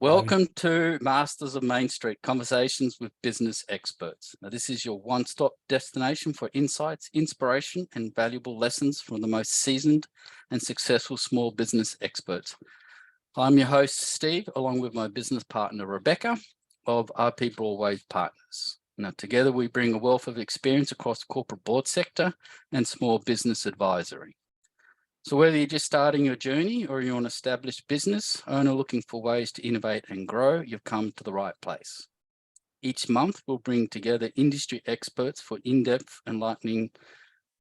Welcome to Masters of Main Street, Conversations with Business Experts. Now, this is your one-stop destination for insights, inspiration, and valuable lessons from the most seasoned and successful small business experts. I'm your host, Steve, along with my business partner, Rebecca, of RP Broadwise Partners. Now, together we bring a wealth of experience across the corporate board sector and small business advisory. So whether you're just starting your journey or you're an established business owner looking for ways to innovate and grow, you've come to the right place. Each month, we'll bring together industry experts for in-depth, enlightening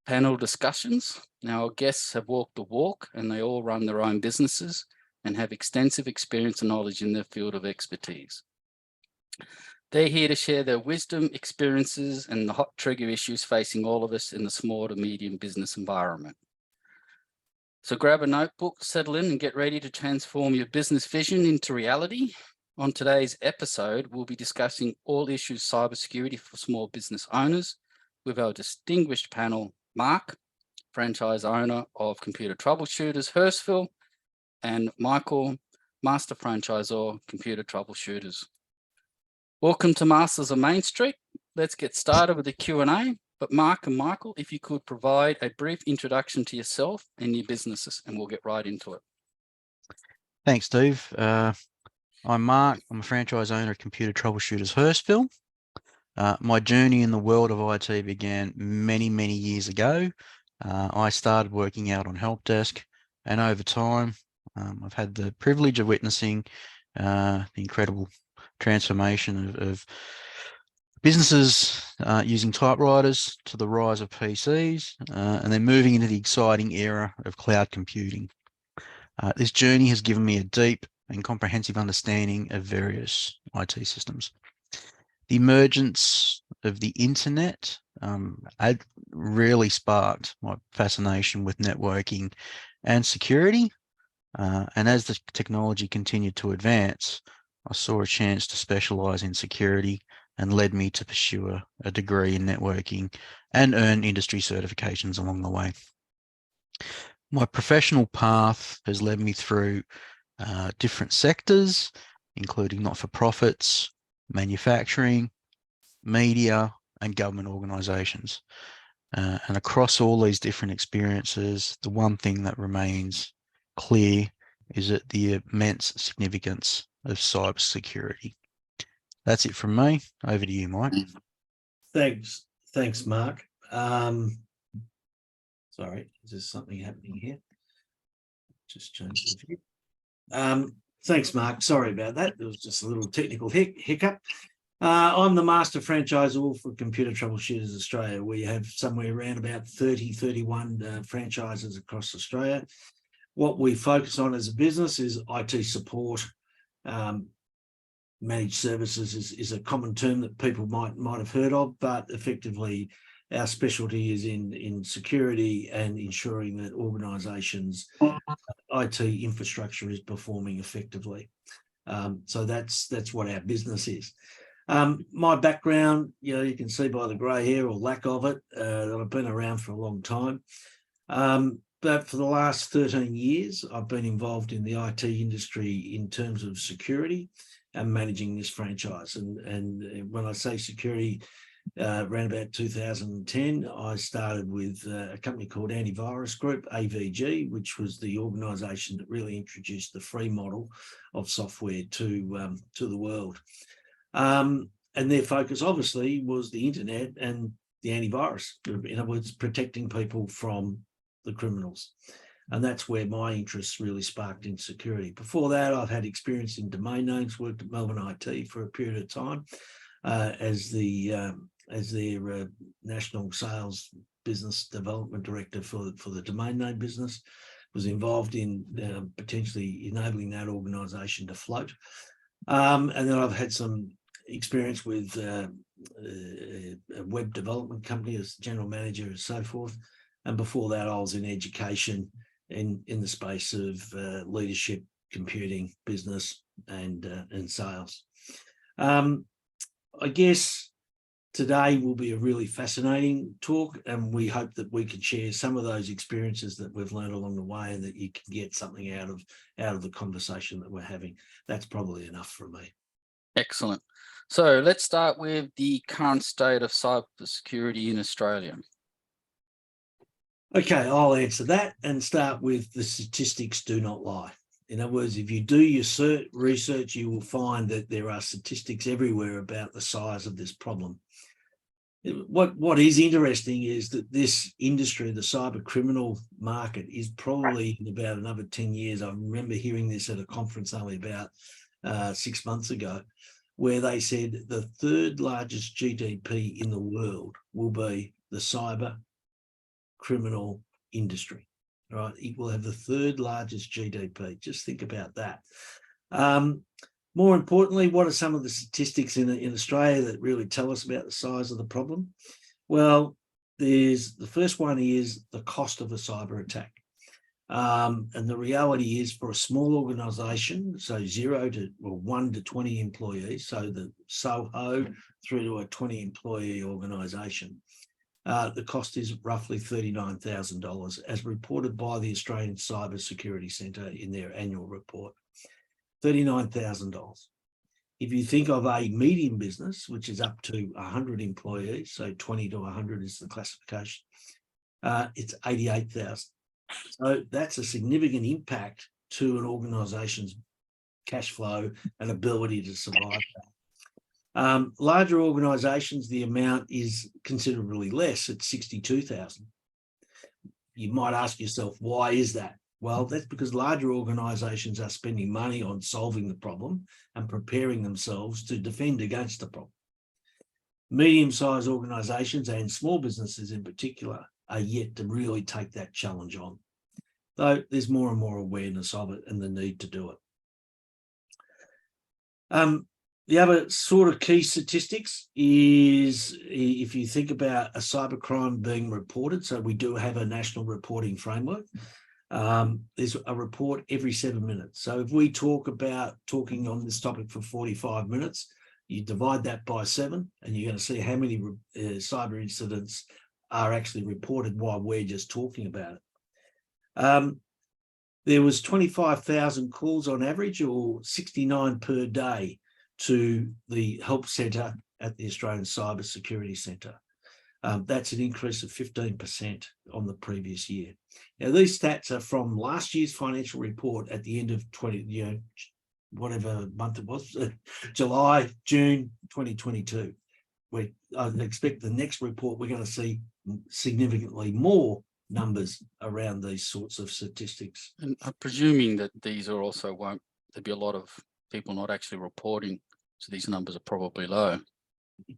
panel discussions. Now, our guests have walked the walk and they all run their own businesses and have extensive experience and knowledge in their field of expertise. They're here to share their wisdom, experiences, and the hot trigger issues facing all of us in the small to medium business environment. So grab a notebook, settle in, and get ready to transform your business vision into reality. On today's episode, we'll be discussing all issues cybersecurity for small business owners with our distinguished panel, Mark, franchise owner of Computer Troubleshooters, Hurstville, and Michael, master franchisor, Computer Troubleshooters. Welcome to Masters of Main Street. Let's get started with the Q&A. But Mark and Michael, if you could provide a brief introduction to yourself and your businesses, and we'll get right into it. Thanks, Steve. I'm Mark. I'm a franchise owner at Computer Troubleshooters, Hurstville. My journey in the world of IT began many, many years ago. I started working out on help desk, and over time, I've had the privilege of witnessing the incredible transformation of businesses using typewriters to the rise of PCs, and then moving into the exciting era of cloud computing. This journey has given me a deep and comprehensive understanding of various IT systems. The emergence of the internet had really sparked my fascination with networking and security. And as the technology continued to advance, I saw a chance to specialize in security and led me to pursue a degree in networking and earn industry certifications along the way. My professional path has led me through different sectors, including not-for-profits, manufacturing, media, and government organisations. And across all these different experiences, the one thing that remains clear is that the immense significance of cybersecurity. That's it from me. Over to you, Mike. Thanks, Mark. Sorry, there's something happening here. Just change the view. Thanks, Mark. Sorry about that. There was just a little technical hiccup. I'm the master franchisor for Computer Troubleshooters Australia. We have somewhere around about 31 franchises across Australia. What we focus on as a business is IT support. Managed services is a common term that people might have heard of, but effectively our specialty is in security and ensuring that organisations' IT infrastructure is performing effectively. So that's what our business is. My background, you can see by the grey hair or lack of it, that I've been around for a long time. But for the last 13 years, I've been involved in the IT industry in terms of security and managing this franchise. And when I say security, around about 2010, I started with a company called Antivirus Group, AVG, which was the organisation that really introduced the free model of software to the world. And their focus, obviously, was the internet and the antivirus. In other words, protecting people from the criminals. And that's where my interest really sparked in security. Before that, I've had experience in domain names, worked at Melbourne IT for a period of time as their national sales business development director for the domain name business. Was involved in potentially enabling that organisation to float. And then I've had some experience with a web development company as general manager and so forth. And before that, I was in education in the space of leadership, computing, business, and sales. I guess Today will be a really fascinating talk, and we hope that we can share some of those experiences that we've learned along the way, and that you can get something out of the conversation that we're having. That's probably enough from me. Excellent. So let's start with the current state of cybersecurity in Australia. Okay, I'll answer that and start with the statistics do not lie. In other words, if you do your research, you will find that there are statistics everywhere about the size of this problem. What is interesting is that this industry, the cyber criminal market, is probably in about another 10 years. I remember hearing this at a conference only about 6 months ago, where they said the third largest GDP in the world will be the cyber criminal industry, right? It will have the third largest GDP. Just think about that. More importantly, what are some of the statistics in Australia that really tell us about the size of the problem? Well, the first one is the cost of a cyber attack. And the reality is, for a small organisation, so 1 to 20 employees, so the SOHO through to a 20 employee organisation, the cost is roughly $39,000, as reported by the Australian Cyber Security Centre in their annual report. $39,000. If you think of a medium business, which is up to 100 employees, so 20 to 100 is the classification, it's $88,000. So that's a significant impact to an organisation's cash flow and ability to survive that. Larger organisations, the amount is considerably less at $62,000. You might ask yourself, why is that? Well, that's because larger organisations are spending money on solving the problem and preparing themselves to defend against the problem. Medium-sized organisations and small businesses in particular are yet to really take that challenge on, though there's more and more awareness of it and the need to do it. The other sort of key statistics is, if you think about a cybercrime being reported, so we do have a national reporting framework. There's a report every 7 minutes. So if we talking on this topic for 45 minutes, you divide that by 7, and you're going to see how many cyber incidents are actually reported while we're just talking about it. There was 25,000 calls on average, or 69 per day, to the help centre at the Australian Cyber Security Centre. That's an increase of 15% on the previous year. Now, these stats are from last year's financial report at the end of whatever month it was, July, June 2022. I expect the next report we're going to see significantly more numbers around these sorts of statistics. And I'm presuming that these are also there'll be a lot of people not actually reporting, so these numbers are probably low.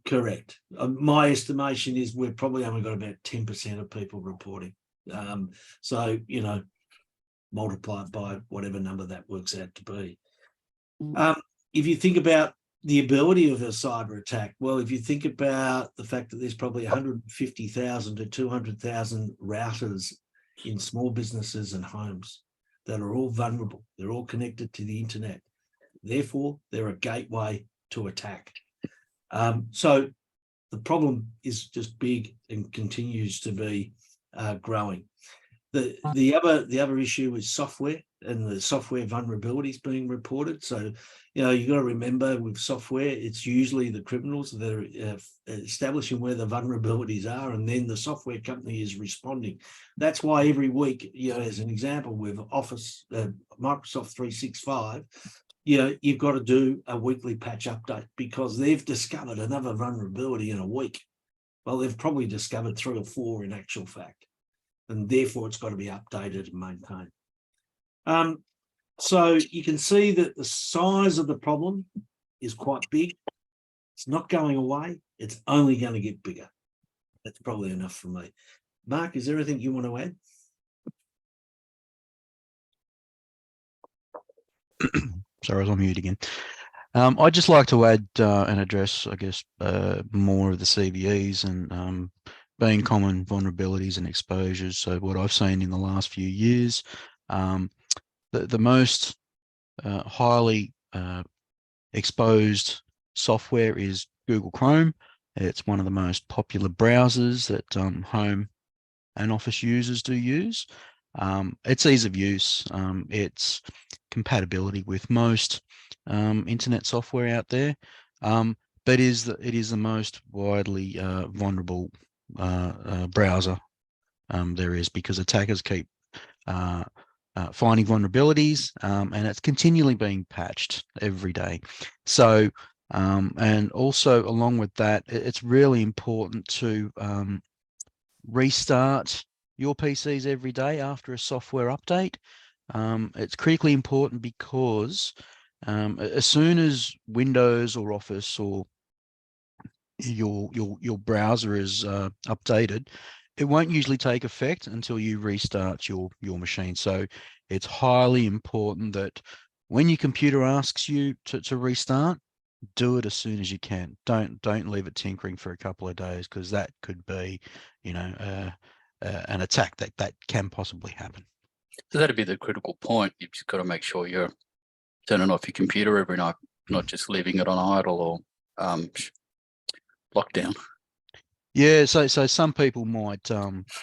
Correct. My estimation is we've probably only got about 10% of people reporting. So, multiply it by whatever number that works out to be. If you think about the ability of a cyber attack, well, if you think about the fact that there's probably 150,000 to 200,000 routers in small businesses and homes that are all vulnerable, they're all connected to the internet. Therefore, they're a gateway to attack. So the problem is just big and continues to be growing. The other issue is software and the software vulnerabilities being reported. So, you've got to remember, with software, it's usually the criminals that are establishing where the vulnerabilities are, and then the software company is responding. That's why every week, as an example, with Office, Microsoft 365, you've got to do a weekly patch update because they've discovered another vulnerability in a week. Well, they've probably discovered 3 or 4 in actual fact, and therefore it's got to be updated and maintained. So you can see that the size of the problem is quite big. It's not going away. It's only going to get bigger. That's probably enough for me. Mark, is there anything you want to add? Sorry, I was on mute again. I'd just like to add and address, I guess, more of the CVEs and being common vulnerabilities and exposures. So what I've seen in the last few years, the most highly exposed software is Google Chrome. It's one of the most popular browsers that home and office users do use. It's ease of use. It's compatibility with most internet software out there, but it is the most widely vulnerable browser there is, because attackers keep finding vulnerabilities, and it's continually being patched every day. So, and also along with that, it's really important to restart your PCs every day after a software update. It's critically important because as soon as Windows or Office or your browser is updated, it won't usually take effect until you restart your machine. So it's highly important that when your computer asks you to restart, do it as soon as you can. Don't leave it tinkering for a couple of days, because that could be, you know, an attack that can possibly happen. So that'd be the critical point. You've just got to make sure you're turning off your computer every night, not just leaving it on idle or lockdown. Yeah, so some people might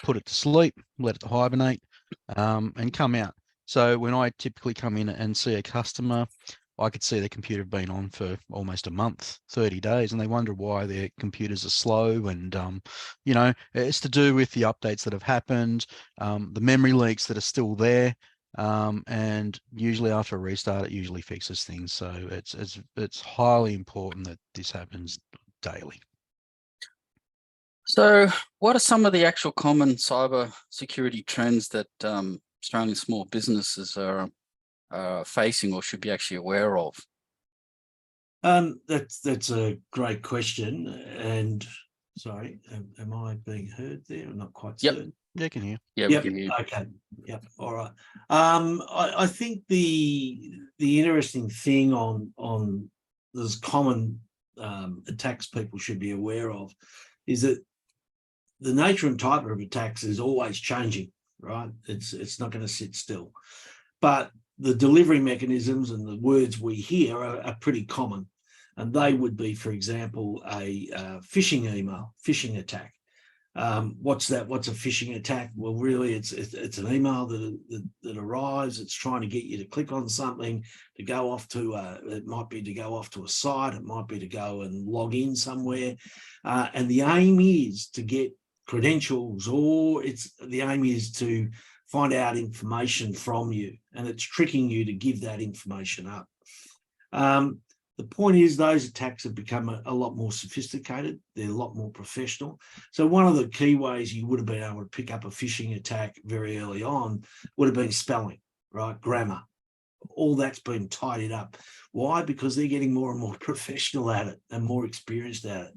put it to sleep, let it hibernate, and come out. So when I typically come in and see a customer, I could see their computer been on for almost a month, 30 days, and they wonder why their computers are slow. And, you know, it's to do with the updates that have happened, the memory leaks that are still there. And usually after a restart, it usually fixes things. So it's highly important that this happens daily. So what are some of the actual common cyber security trends that Australian small businesses are facing or should be actually aware of? That's a great question. And sorry, am I being heard there? I'm not quite certain. Yeah, I can hear. Yeah, Yep. we can hear. Okay. Yep. All right. I think the interesting thing on those common attacks people should be aware of is that the nature and type of attacks is always changing, right? It's not going to sit still. But the delivery mechanisms and the words we hear are pretty common. And they would be, for example, a phishing email, phishing attack. What's that? What's a phishing attack? Well, really, it's an email that arrives. It's trying to get you to click on something, to go off to, it might be to go off to a site. It might be to go and log in somewhere. And the aim is to get credentials, or the aim is to find out information from you, and it's tricking you to give that information up. The point is those attacks have become a lot more sophisticated. They're a lot more professional. So one of the key ways you would have been able to pick up a phishing attack very early on would have been spelling, right? Grammar. All that's been tidied up. Why? Because they're getting more and more professional at it and more experienced at it.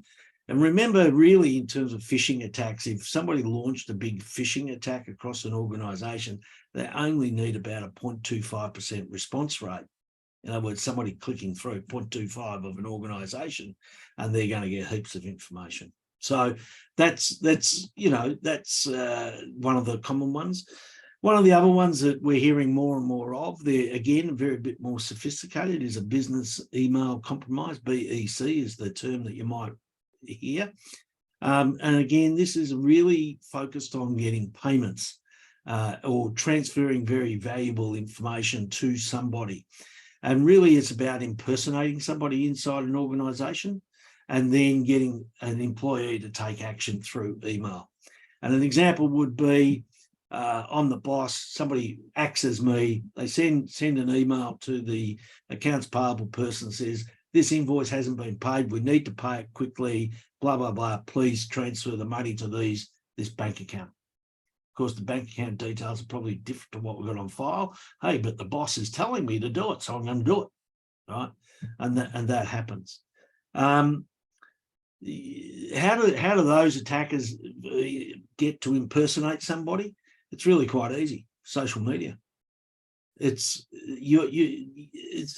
And remember, really, in terms of phishing attacks, if somebody launched a big phishing attack across an organisation, they only need about a 0.25% response rate. In other words, somebody clicking through 0.25 of an organisation, and they're going to get heaps of information. So that's one of the common ones. One of the other ones that we're hearing more and more of, they're again very bit more sophisticated, is a business email compromise. BEC is the term that you might hear. And again, this is really focused on getting payments or transferring very valuable information to somebody. And really, it's about impersonating somebody inside an organisation and then getting an employee to take action through email. And an example would be, I'm the boss, somebody acts as me, they send an email to the accounts payable person, says, this invoice hasn't been paid, we need to pay it quickly, blah, blah, blah, please transfer the money to this bank account. Of course, the bank account details are probably different to what we've got on file. Hey, but the boss is telling me to do it, so I'm going to do it, right? And that happens. How do those attackers get to impersonate somebody? It's really quite easy. Social media. It's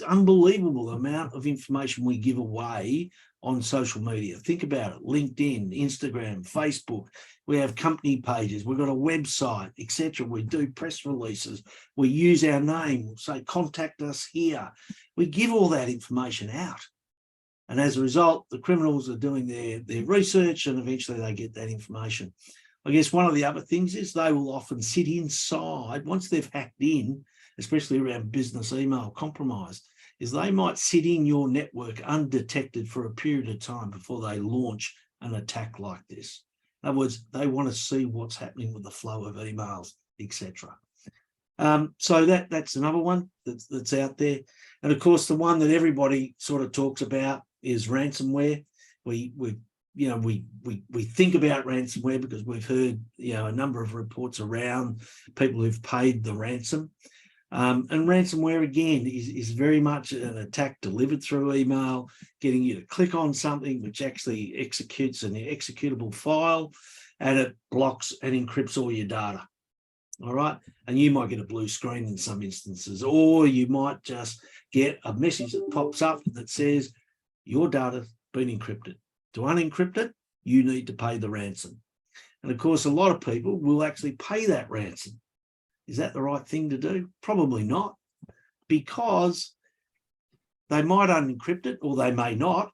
unbelievable the amount of information we give away on social media. Think about it: LinkedIn, Instagram, Facebook. We have company pages. We've got a website, etc. We do press releases. We use our name. We'll say, contact us here. We give all that information out. And as a result, the criminals are doing their research, and eventually they get that information. I guess one of the other things is they will often sit inside, once they've hacked in, especially around business email compromise, is they might sit in your network undetected for a period of time before they launch an attack like this. In other words, they want to see what's happening with the flow of emails, etc. So that's another one that's out there. And of course, the one that everybody sort of talks about is ransomware. We think about ransomware because we've heard a number of reports around people who've paid the ransom. And ransomware, again, is very much an attack delivered through email, getting you to click on something which actually executes an executable file, and it blocks and encrypts all your data. All right. And you might get a blue screen in some instances, or you might just get a message that pops up that says your data's been encrypted. To unencrypt it, you need to pay the ransom. And of course, a lot of people will actually pay that ransom. Is that the right thing to do? Probably not, because they might unencrypt it or they may not.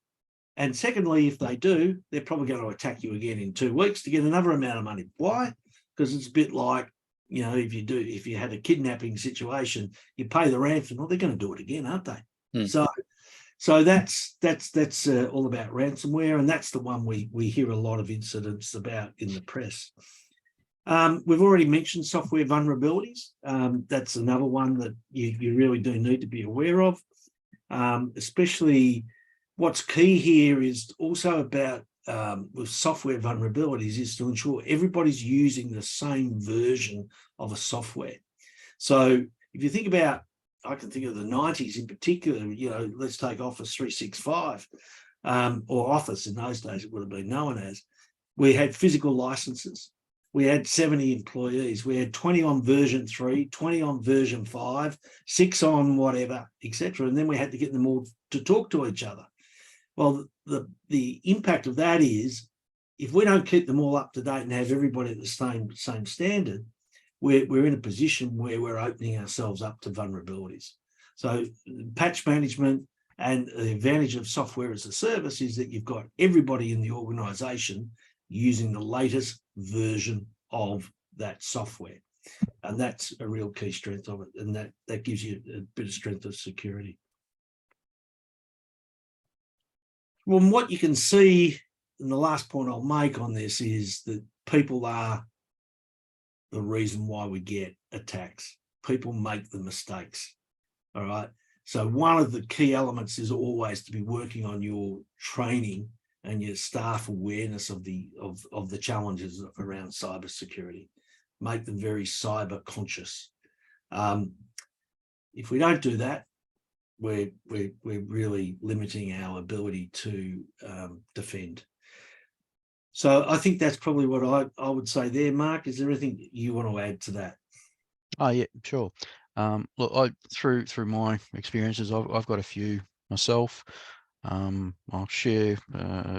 And secondly, if they do, they're probably going to attack you again in 2 weeks to get another amount of money. Why? Because it's a bit like, if you had a kidnapping situation, you pay the ransom, well, they're going to do it again, aren't they? So that's all about ransomware, and that's the one we hear a lot of incidents about in the press. We've already mentioned software vulnerabilities. That's another one that you really do need to be aware of. Especially what's key here is also about with software vulnerabilities is to ensure everybody's using the same version of a software. So if you think about, I can think of the 90s in particular, let's take Office 365 or Office in those days, it would have been known as. We had physical licenses. We had 70 employees. We had 20 on version 3, 20 on version 5, 6 on whatever, etc. And then we had to get them all to talk to each other. Well, the impact of that is, if we don't keep them all up to date and have everybody at the same standard, we're in a position where we're opening ourselves up to vulnerabilities. So patch management, and the advantage of software as a service is that you've got everybody in the organization using the latest version of that software. And that's a real key strength of it. And that gives you a bit of strength of security. Well, what you can see, and the last point I'll make on this, is that people are the reason why we get attacks. People make the mistakes. All right. So one of the key elements is always to be working on your training and your staff awareness of the challenges around cybersecurity. Make them very cyber conscious. If we don't do that, we're really limiting our ability to defend. So I think that's probably what I would say there. Mark, is there anything you want to add to that? Oh yeah, sure. Look, through my experiences, I've got a few myself. I'll share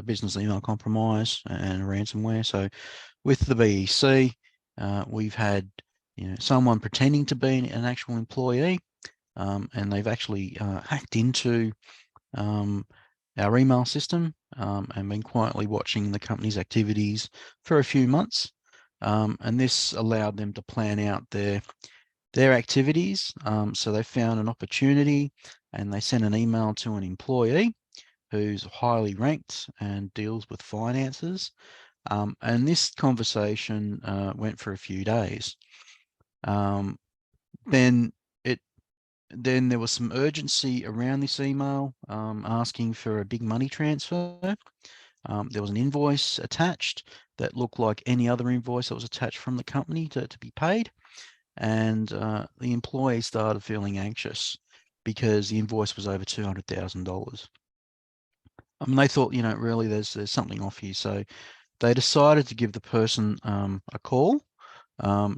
business email compromise and ransomware. So with the BEC, we've had someone pretending to be an actual employee, and they've actually hacked into our email system and been quietly watching the company's activities for a few months. And this allowed them to plan out their activities. So they found an opportunity and they sent an email to an employee who's highly ranked and deals with finances. And this conversation went for a few days. Then there was some urgency around this email asking for a big money transfer. There was an invoice attached that looked like any other invoice that was attached from the company to be paid. And the employee started feeling anxious because the invoice was over $200,000. I mean, they thought, really there's something off here. So they decided to give the person a call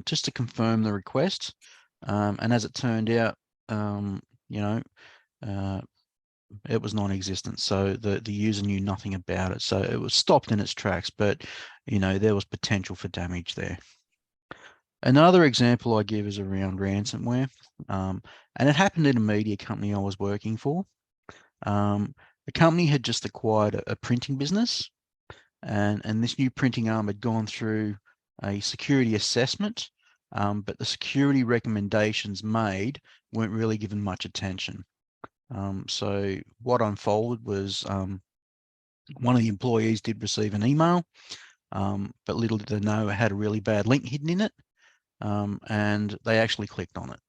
just to confirm the request. And as it turned out, it was non-existent. So the user knew nothing about it. So it was stopped in its tracks, but, there was potential for damage there. Another example I give is around ransomware. And it happened in a media company I was working for. The company had just acquired a printing business, and this new printing arm had gone through a security assessment, but the security recommendations made weren't really given much attention. So what unfolded was one of the employees did receive an email, but little did they know it had a really bad link hidden in it, and they actually clicked on it.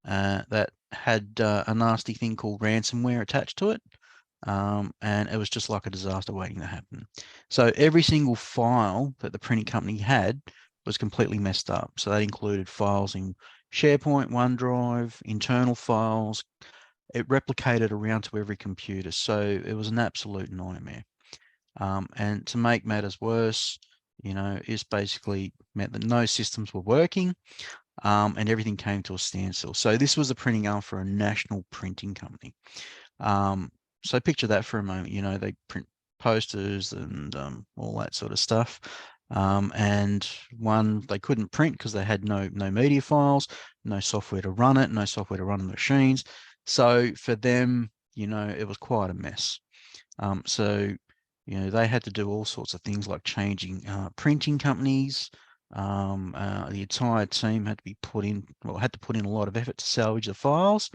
That had a nasty thing called ransomware attached to it, and it was just like a disaster waiting to happen. So every single file that the printing company had was completely messed up. So that included files in SharePoint, OneDrive, internal files. It replicated around to every computer. So it was an absolute nightmare. And to make matters worse, it's basically meant that no systems were working, and everything came to a standstill. So this was a printing arm for a national printing company. So picture that for a moment. They print posters and all that sort of stuff. And they couldn't print because they had no media files, no software to run it, no software to run the machines. So for them, it was quite a mess. So they had to do all sorts of things like changing printing companies. The entire team had to put in a lot of effort to salvage the files.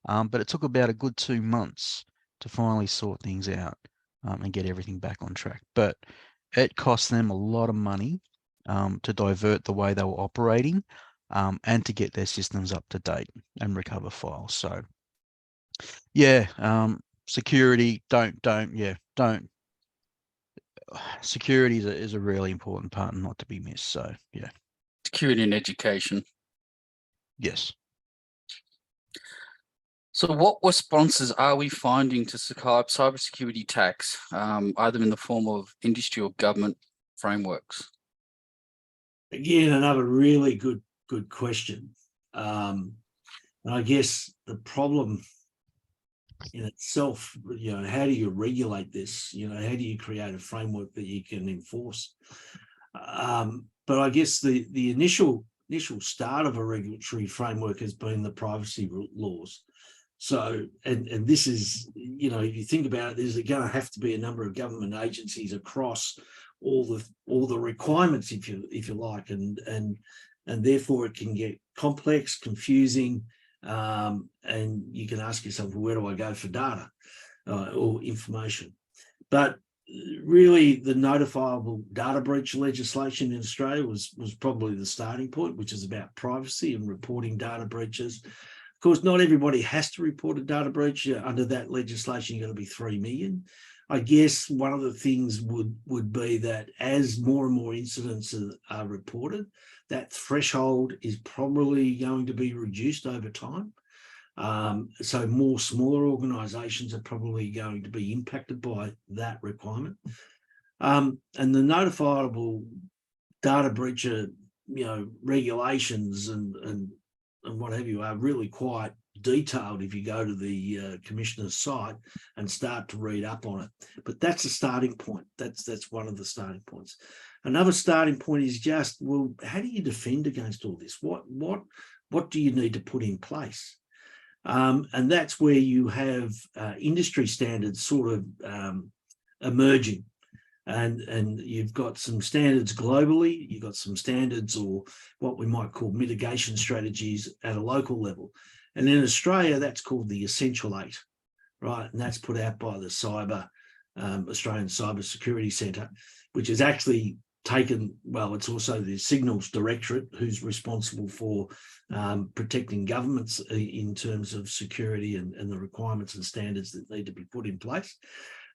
But it took about a good 2 months to finally sort things out and get everything back on track. But it cost them a lot of money to divert the way they were operating and to get their systems up to date and recover files. So security, don't. Security is a really important part and not to be missed. So yeah. Security and education. Yes. So what responses are we finding to cybersecurity attacks, either in the form of industry or government frameworks? Again, another really good question. And I guess the problem in itself, how do you regulate this? How do you create a framework that you can enforce? But I guess the initial start of a regulatory framework has been the privacy laws. So, and this is, if you think about it, there's going to have to be a number of government agencies across all the requirements, if you like, and therefore it can get complex, confusing, and you can ask yourself, well, where do I go for data or information? But really, the notifiable data breach legislation in Australia was probably the starting point, which is about privacy and reporting data breaches. Of course, not everybody has to report a data breach. Under that legislation, you're going to be 3 million. I guess one of the things would be that as more and more incidents are reported, that threshold is probably going to be reduced over time. So more smaller organisations are probably going to be impacted by that requirement. And the notifiable data breach, regulations and what have you are really quite detailed if you go to the commissioner's site and start to read up on it. But that's a starting point. That's one of the starting points. Another starting point is just, well, how do you defend against all this? What do you need to put in place? And that's where you have industry standards sort of emerging. And you've got some standards globally, you've got some standards or what we might call mitigation strategies at a local level. And in Australia, that's called the Essential 8, right? And that's put out by the Australian Cyber Security Centre, which is actually it's also the Signals Directorate who's responsible for protecting governments in terms of security and the requirements and standards that need to be put in place.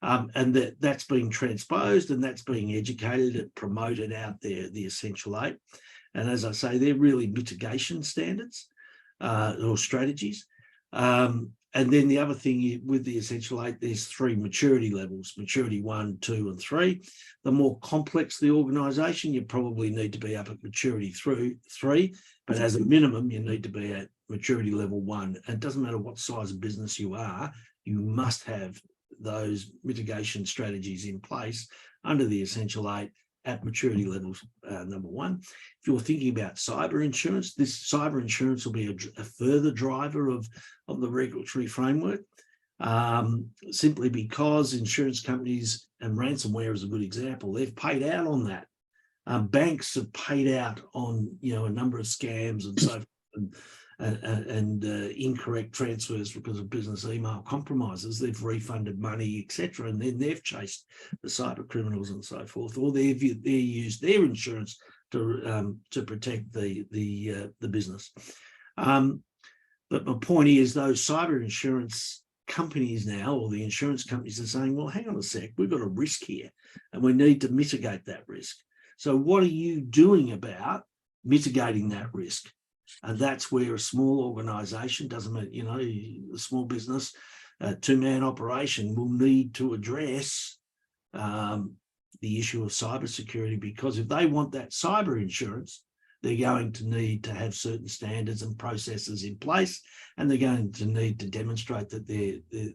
And that's being transposed and that's being educated and promoted out there, the Essential 8. And as I say, they're really mitigation standards or strategies. And then the other thing with the Essential 8, there's 3 maturity levels, maturity 1, 2, and 3. The more complex the organisation, you probably need to be up at maturity 3, but as a minimum, you need to be at maturity level 1. And it doesn't matter what size of business you are, you must have those mitigation strategies in place under the Essential 8 at maturity levels, number 1. If you're thinking about cyber insurance, this cyber insurance will be a further driver of the regulatory framework. simply because insurance companies, and ransomware is a good example, they've paid out on that. Banks have paid out on a number of scams and so forth, and incorrect transfers because of business email compromises. They've refunded money, etc., and then they've chased the cyber criminals and so forth, or they've used their insurance to protect the business. But my point is, those cyber insurance companies now, or the insurance companies, are saying, well, hang on a sec, we've got a risk here and we need to mitigate that risk. So what are you doing about mitigating that risk? And that's where a small organisation, doesn't mean, a small business, a two-man operation will need to address the issue of cybersecurity, because if they want that cyber insurance, they're going to need to have certain standards and processes in place, and they're going to need to demonstrate that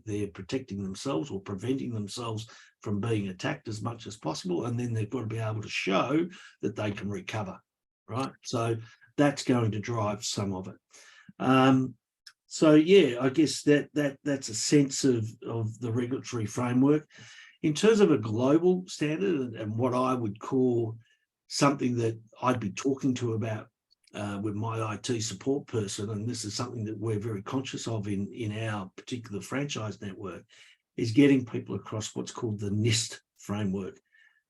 they're protecting themselves or preventing themselves from being attacked as much as possible, and then they've got to be able to show that they can recover, right? So that's going to drive some of it. So yeah, I guess that's a sense of the regulatory framework. In terms of a global standard, and what I would call something that I'd be talking to about with my IT support person, and this is something that we're very conscious of in our particular franchise network, is getting people across what's called the NIST framework,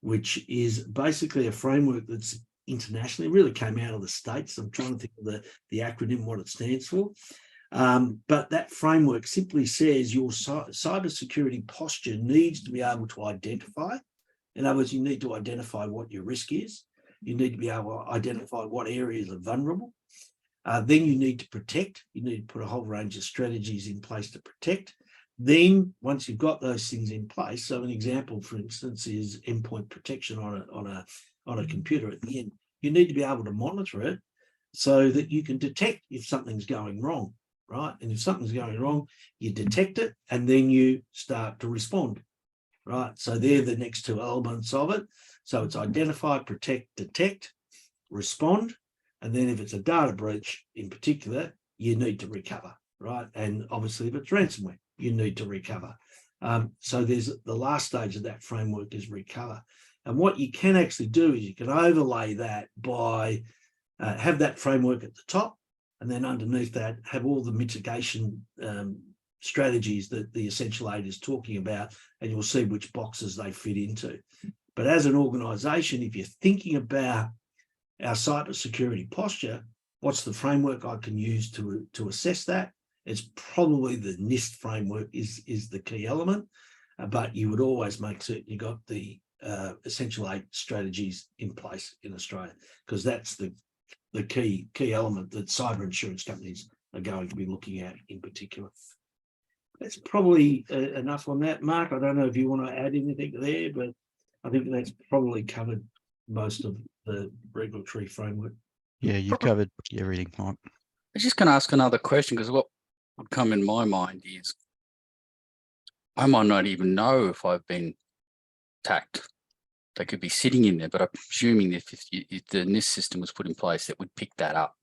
which is basically a framework that's internationally, really came out of the States. I'm trying to think of the acronym, what it stands for. But that framework simply says your cybersecurity posture needs to be able to identify. In other words, you need to identify what your risk is. You need to be able to identify what areas are vulnerable. Then you need to protect. You need to put a whole range of strategies in place to protect. Then once you've got those things in place, so an example, for instance, is endpoint protection on a computer at the end. You need to be able to monitor it so that you can detect if something's going wrong, right? And if something's going wrong, you detect it and then you start to respond, right? So they're the next two elements of it. So it's identify, protect, detect, respond. And then if it's a data breach in particular, you need to recover, right? And obviously if it's ransomware, you need to recover. So there's the last stage of that framework is recover. And what you can actually do is you can overlay that by have that framework at the top, and then underneath that have all the mitigation strategies that the Essential 8 is talking about, and you'll see which boxes they fit into. But as an organisation, if you're thinking about our cybersecurity posture, what's the framework I can use to assess that? It's probably the NIST framework is the key element, but you would always make certain you got the Essential 8 strategies in place in Australia, because that's the key element that cyber insurance companies are going to be looking at in particular. That's probably enough on that, Mark. I don't know if you want to add anything there, but I think that's probably covered most of the regulatory framework. Yeah, you've covered everything, Mike. I was just going to ask another question, because what would come in my mind is I might not even know if I've been attacked. They could be sitting in there, but I'm presuming if the NIST system was put in place, it would pick that up,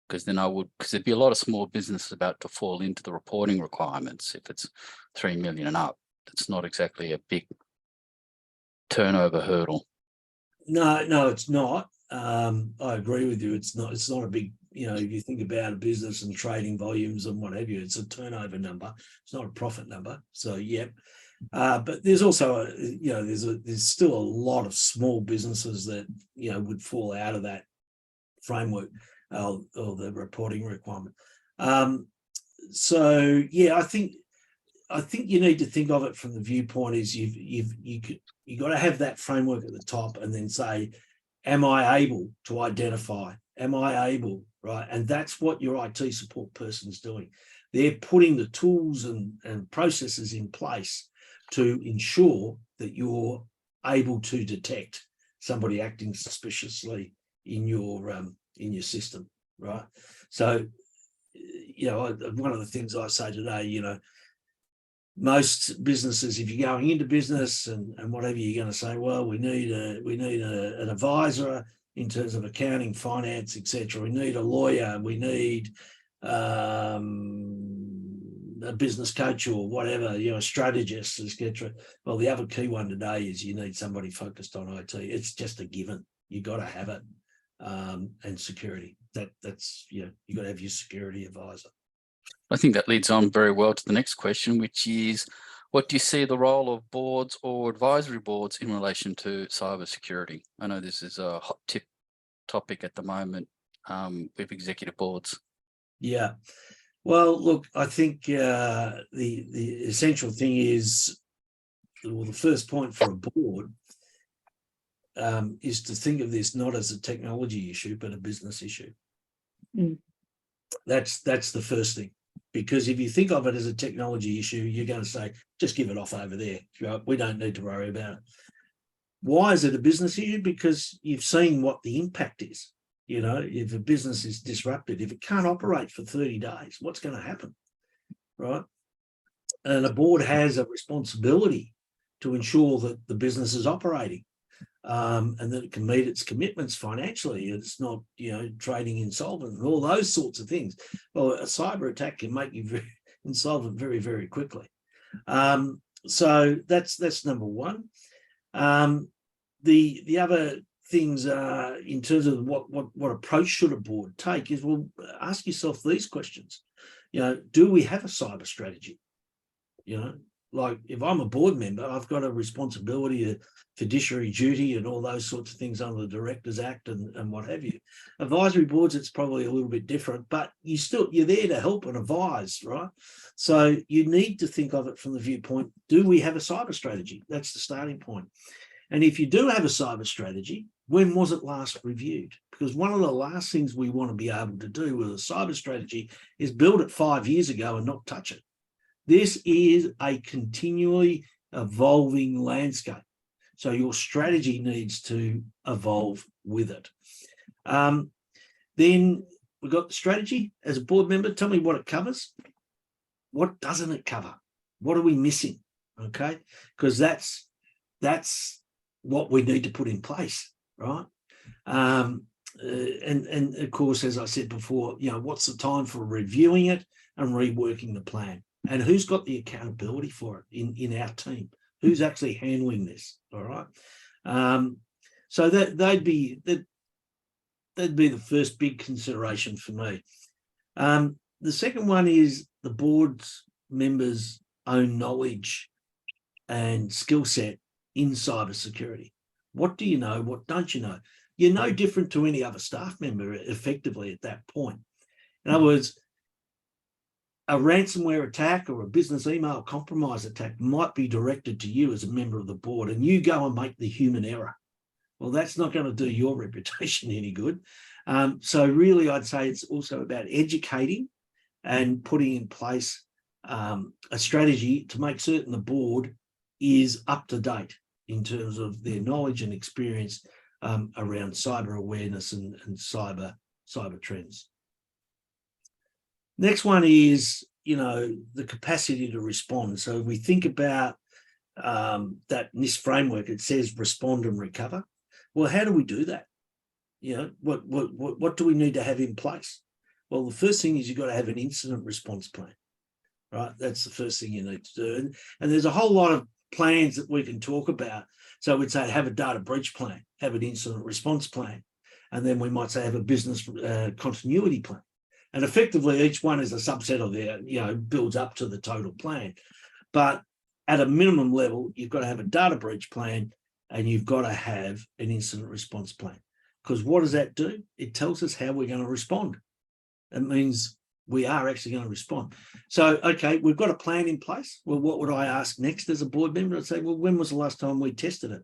because then because there'd be a lot of small businesses about to fall into the reporting requirements. If it's 3 million and up, it's not exactly a big turnover hurdle. No, it's not. I agree with you. It's not a big, if you think about a business and trading volumes and what have you, it's a turnover number. It's not a profit number. So, yeah. But there's also, there's still a lot of small businesses that, would fall out of that framework or the reporting requirement. So, yeah, I think you need to think of it from the viewpoint is you got to have that framework at the top and then say, am I able to identify? Am I able, right? And that's what your IT support person's doing. They're putting the tools and processes in place to ensure that you're able to detect somebody acting suspiciously in your system, right? So, one of the things I say today, most businesses, if you're going into business and whatever, you're going to say, well, we need an advisor in terms of accounting, finance, etc. We need a lawyer. We need a business coach or whatever, a strategist, etc. Well, the other key one today is you need somebody focused on IT. It's just a given. You got to have it, and security. That's you got to have your security advisor. I think that leads on very well to the next question, which is, what do you see the role of boards or advisory boards in relation to cybersecurity? I know this is a hot tip topic at the moment with executive boards. Yeah. Well, look, I think the essential thing is, well, the first point for a board is to think of this not as a technology issue, but a business issue. That's the first thing. Because if you think of it as a technology issue, you're going to say, just give it off over there. We don't need to worry about it. Why is it a business issue? Because you've seen what the impact is. If a business is disrupted, if it can't operate for 30 days, what's going to happen, right? And a board has a responsibility to ensure that the business is operating, and that it can meet its commitments financially. It's not, trading insolvent and all those sorts of things. Well, a cyber attack can make you insolvent very, very quickly. So that's number one. The other things in terms of what approach should a board take is, well, ask yourself these questions. Do we have a cyber strategy? Like if I'm a board member, I've got a responsibility, a fiduciary duty and all those sorts of things under the Directors Act and what have you. Advisory boards, it's probably a little bit different, but you're there to help and advise, right? So you need to think of it from the viewpoint, do we have a cyber strategy? That's the starting point. And if you do have a cyber strategy, when was it last reviewed? Because one of the last things we want to be able to do with a cyber strategy is build it 5 years ago and not touch it. This is a continually evolving landscape. So your strategy needs to evolve with it. Then we've got the strategy. As a board member, tell me what it covers. What doesn't it cover? What are we missing? Okay, because that's what we need to put in place, right? And of course, as I said before, what's the time for reviewing it and reworking the plan? And who's got the accountability for it in our team? Who's actually handling this? All right. So that'd be the first big consideration for me. The second one is the board's members' own knowledge and skill set in cybersecurity. What do you know? What don't you know? You're no different to any other staff member effectively at that point. In other words, a ransomware attack or a business email compromise attack might be directed to you as a member of the board, and you go and make the human error. Well, that's not going to do your reputation any good. So really, I'd say it's also about educating and putting in place a strategy to make certain the board is up to date in terms of their knowledge and experience around cyber awareness and cyber trends. Next one is, the capacity to respond. So we think about that NIST framework. It says respond and recover. Well, how do we do that? What do we need to have in place? Well, the first thing is you've got to have an incident response plan, right? That's the first thing you need to do. And there's a whole lot of plans that we can talk about. So we'd say have a data breach plan, have an incident response plan, and then we might say have a business continuity plan. And effectively, each one is a subset of their, builds up to the total plan. But at a minimum level, you've got to have a data breach plan and you've got to have an incident response plan. Because what does that do? It tells us how we're going to respond. It means we are actually going to respond. So, okay, we've got a plan in place. Well, what would I ask next as a board member? I'd say, well, when was the last time we tested it?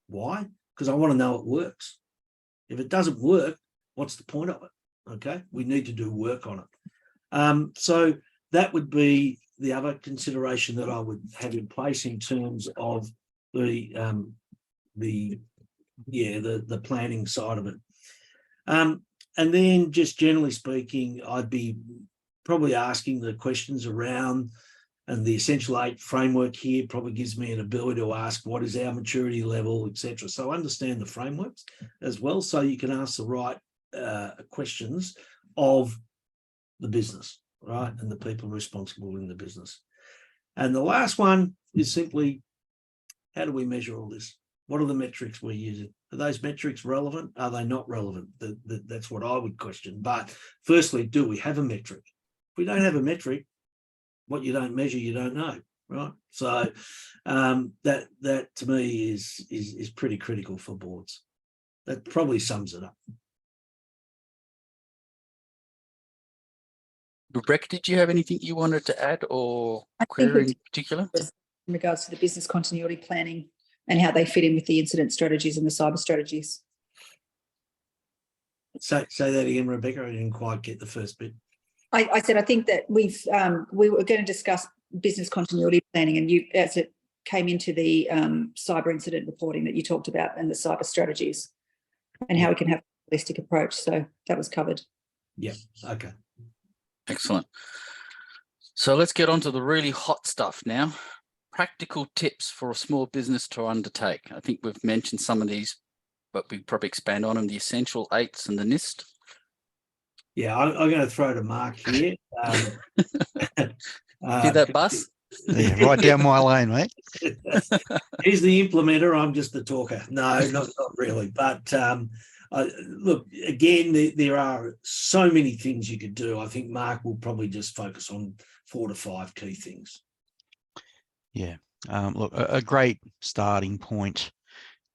Why? Because I want to know it works. If it doesn't work, what's the point of it? Okay, we need to do work on it. So that would be the other consideration that I would have in place in terms of the planning side of it. And then just generally speaking, I'd be probably asking the questions around, and the Essential 8 framework here probably gives me an ability to ask what is our maturity level, etc. So understand the frameworks as well, so you can ask the right questions of the business. right? And the people responsible in the business. And the last one is simply, how do we measure all this? What are the metrics we're using? Are those metrics relevant? Are they not relevant? That's what I would question. But firstly, do we have a metric? If we don't have a metric, what you don't measure, you don't know, right? So that to me is pretty critical for boards. That probably sums it up. Rebecca, did you have anything you wanted to add or query in particular? In regards to the business continuity planning and how they fit in with the incident strategies and the cyber strategies. Say that again, Rebecca. I didn't quite get the first bit. I said I think that we were going to discuss business continuity planning, and you, as it came into the cyber incident reporting that you talked about, and the cyber strategies, and how we can have a holistic approach. So that was covered. Yeah. Okay. Excellent. So let's get on to the really hot stuff now. Practical tips for a small business to undertake. I think we've mentioned some of these, but we probably expand on them, the essential 8s and the NIST. Yeah, I'm going to throw to Mark here. Hear that, Bus? Yeah, right down my lane, mate. He's the implementer. I'm just the talker. No, not really. But look, again, there are so many things you could do. I think Mark will probably just focus on 4 to 5 key things. Yeah. Look, a great starting point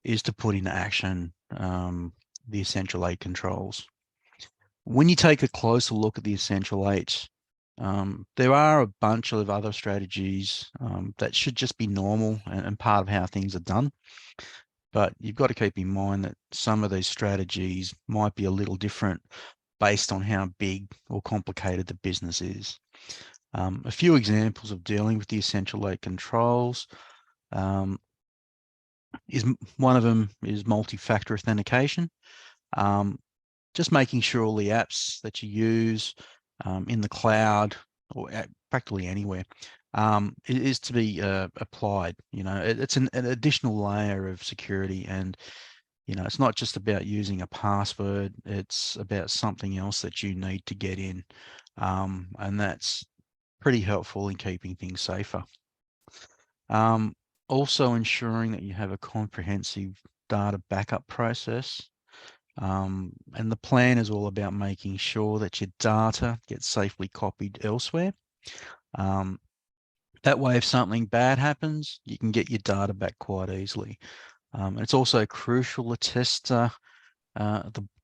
is to put into action the essential 8 controls. When you take a closer look at the essential 8, there are a bunch of other strategies that should just be normal and part of how things are done. But you've got to keep in mind that some of these strategies might be a little different based on how big or complicated the business is. A few examples of dealing with the essential 8 controls is one of them is multi-factor authentication. Just making sure all the apps that you use in the cloud or practically anywhere is to be applied. You know, it's an additional layer of security, and you know, it's not just about using a password. It's about something else that you need to get in, and that's pretty helpful in keeping things safer. Also ensuring that you have a comprehensive data backup process. And the plan is all about making sure that your data gets safely copied elsewhere. That way, if something bad happens, you can get your data back quite easily. It's also crucial to test the